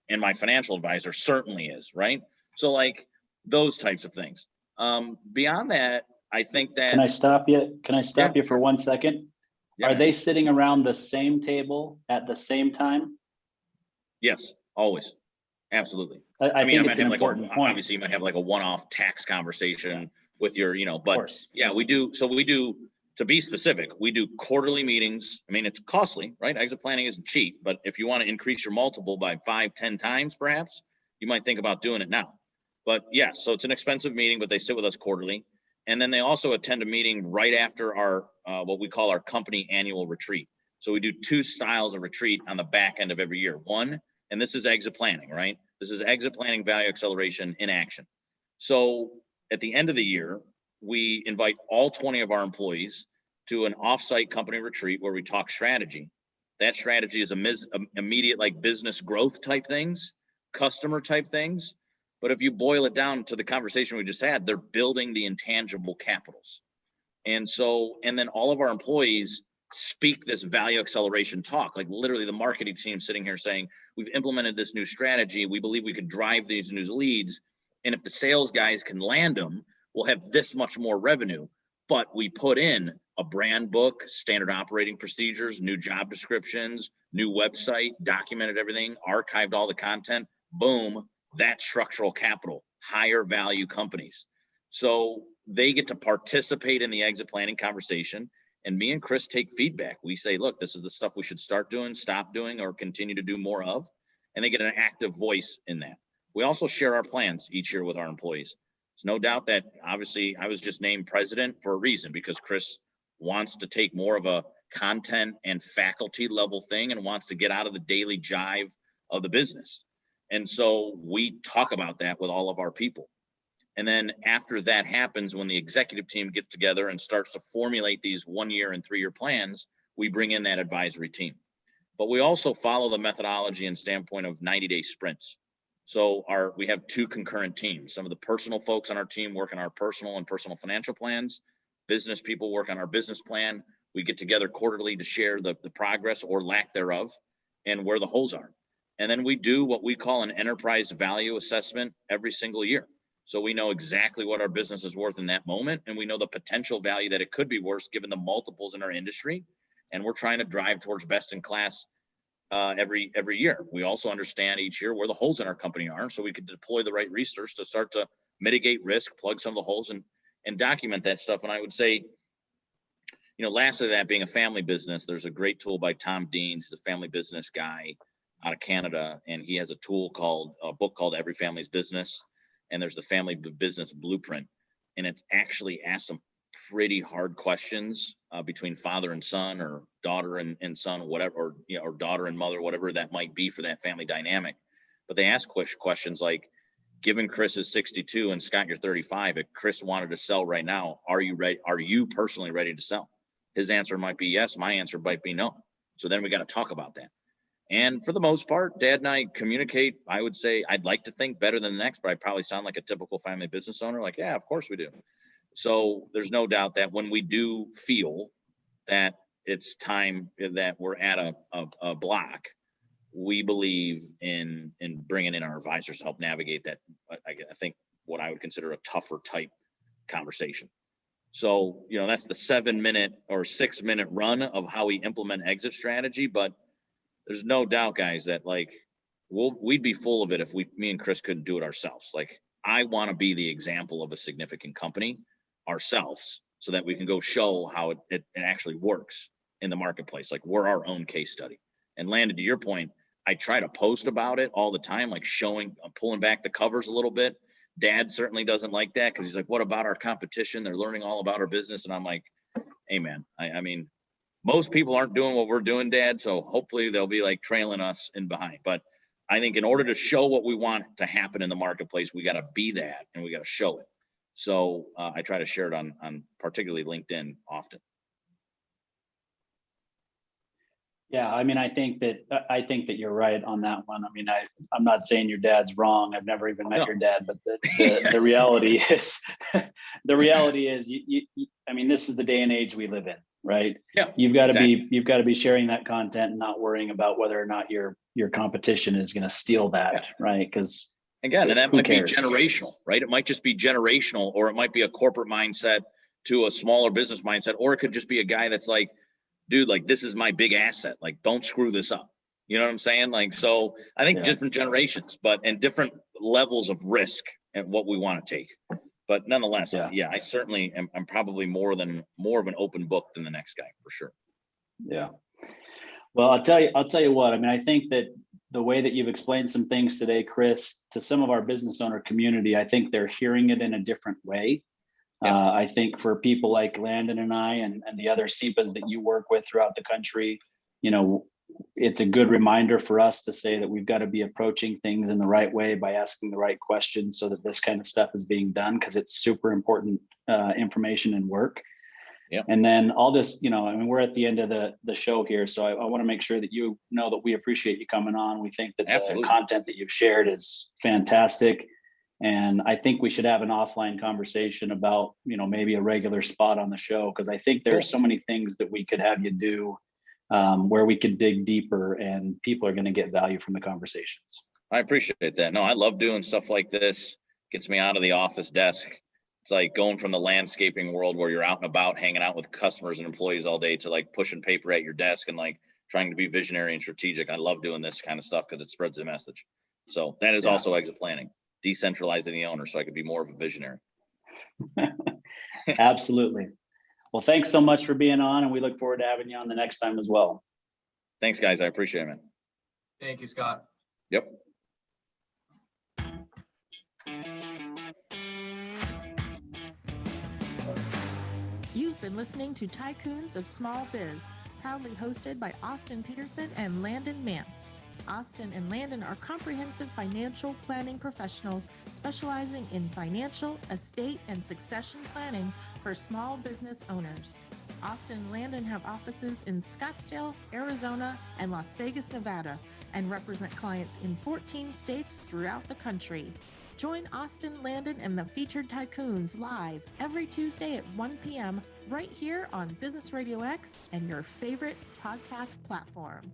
And my financial advisor certainly is, right? So like those types of things. Beyond that, I think that— Can I stop you? Can I stop you for 1 second? Yeah, Are man. they sitting around the same table at the same time? Yes, always. Absolutely. I I mean, I think might it's an have important point. obviously you might have like a one-off tax conversation with your, Of but course. yeah, we do. So we do, to be specific, we do quarterly meetings. I mean, it's costly, right? Exit planning isn't cheap, but if you want to increase your multiple by 5-10 times, perhaps, you might think about doing it now. But yes, so it's an expensive meeting, but they sit with us quarterly. And then they also attend a meeting right after our, what we call our company annual retreat. So we do 2 styles of retreat on the back end of every year. One, and this is exit planning, right? This is exit planning value acceleration in action. So at the end of the year, we invite all 20 of our employees to an offsite company retreat where we talk strategy. That strategy is immediate, like business growth type things, customer type things. But if you boil it down to the conversation we just had, they're building the intangible capitals. And so, and then all of our employees speak this value acceleration talk, like literally the marketing team sitting here saying, we've implemented this new strategy. We believe we could drive these new leads. And if the sales guys can land them, we'll have this much more revenue. But we put in a brand book, standard operating procedures, new job descriptions, new website, documented everything, archived all the content, boom, that's structural capital, higher value companies. So they get to participate in the exit planning conversation. And me and Chris take feedback. We say, look, this is the stuff we should start doing, stop doing, or continue to do more of. And they get an active voice in that. We also share our plans each year with our employees. There's no doubt that obviously I was just named president for a reason, because Chris wants to take more of a content and faculty level thing and wants to get out of the daily jive of the business. And so we talk about that with all of our people. And then after that happens, when the executive team gets together and starts to formulate these 1-year and 3-year plans, we bring in that advisory team. But we also follow the methodology and standpoint of 90-day sprints. So we have 2 concurrent teams. Some of the personal folks on our team work on our personal and personal financial plans. Business people work on our business plan. We get together quarterly to share the progress or lack thereof and where the holes are. And then we do what we call an enterprise value assessment every single year. So we know exactly what our business is worth in that moment, and we know the potential value that it could be worth given the multiples in our industry. And we're trying to drive towards best in class every year. We also understand each year where the holes in our company are, so we could deploy the right research to start to mitigate risk, plug some of the holes, and document that stuff. And I would say, lastly, that being a family business, there's a great tool by Tom Deans. He's a family business guy out of Canada, and he has a book called Every Family's Business. And there's the Family Business Blueprint, and it's actually asked some pretty hard questions between father and son, or daughter and son, whatever, or daughter and mother, whatever that might be for that family dynamic. But they ask questions like, given Chris is 62 and Scott, you're 35, if Chris wanted to sell right now, are you ready? Are you personally ready to sell? His answer might be yes. My answer might be no. So then we got to talk about that. And for the most part, Dad and I communicate, I would say, I'd like to think better than the next, but I probably sound like a typical family business owner. Like, yeah, of course we do. So there's no doubt that when we do feel that it's time that we're at a block, we believe in bringing in our advisors to help navigate that. I think what I would consider a tougher type conversation. So, that's the 7-minute or 6-minute run of how we implement exit strategy. But there's no doubt, guys, that we'd be full of it if me and Chris couldn't do it ourselves. Like, I want to be the example of a significant company ourselves so that we can go show how it actually works in the marketplace. Like, we're our own case study. And Landon, to your point, I try to post about it all the time, like pulling back the covers a little bit. Dad certainly doesn't like that because he's like, what about our competition? They're learning all about our business. And I'm like, hey, man, I mean, most people aren't doing what we're doing, Dad. So hopefully they'll be like trailing us in behind. But I think in order to show what we want to happen in the marketplace, we got to be that and we got to show it. So I try to share it on particularly LinkedIn often. Yeah, I mean, I think that you're right on that one. I mean, I'm not saying your dad's wrong. I've never even met your dad, but the reality is, I mean, this is the day and age we live in, right? Yeah, you've got to be sharing that content and not worrying about whether or not your competition is going to steal that, right? Because again, and that might be generational, right? It might just be generational, or it might be a corporate mindset to a smaller business mindset, or it could just be a guy that's like, dude, like, this is my big asset. Like, don't screw this up. You know what I'm saying? Like, so I think different generations, and different levels of risk and what we want to take. But nonetheless, I certainly am. I'm probably more of an open book than the next guy, for sure. Yeah. Well, I'll tell you what, I mean, I think that the way that you've explained some things today, Chris, to some of our business owner community, I think they're hearing it in a different way. I think for people like Landon and I and the other CEPAs that you work with throughout the country, you know, it's a good reminder for us to say that we've got to be approaching things in the right way by asking the right questions so that this kind of stuff is being done, because it's super important information and work. Yeah. And then I'll just, you know, I mean, we're at the end of the show here, so I want to make sure that you know that we appreciate you coming on. We think that the content that you've shared is fantastic. And I think we should have an offline conversation about, you know, maybe a regular spot on the show, because I think there are so many things that we could have you do where we could dig deeper, and people are going to get value from the conversations. I appreciate that. No, I love doing stuff like this. Gets me out of the office desk. It's like going from the landscaping world where you're out and about hanging out with customers and employees all day to like pushing paper at your desk and like trying to be visionary and strategic. I love doing this kind of stuff because it spreads the message. So that is also exit planning, decentralizing the owner so I could be more of a visionary. Absolutely. Well, thanks so much for being on, and we look forward to having you on the next time as well. Thanks, guys. I appreciate it, man. Thank you, Scott. Yep. You've been listening to Tycoons of Small Biz, proudly hosted by Austin Peterson and Landon Mance. Austin and Landon are comprehensive financial planning professionals specializing in financial, estate, and succession planning for small business owners. Austin and Landon have offices in Scottsdale, Arizona, and Las Vegas, Nevada, and represent clients in 14 states throughout the country. Join Austin, Landon, and the featured Tycoons live every Tuesday at 1 p.m. right here on Business Radio X and your favorite podcast platform.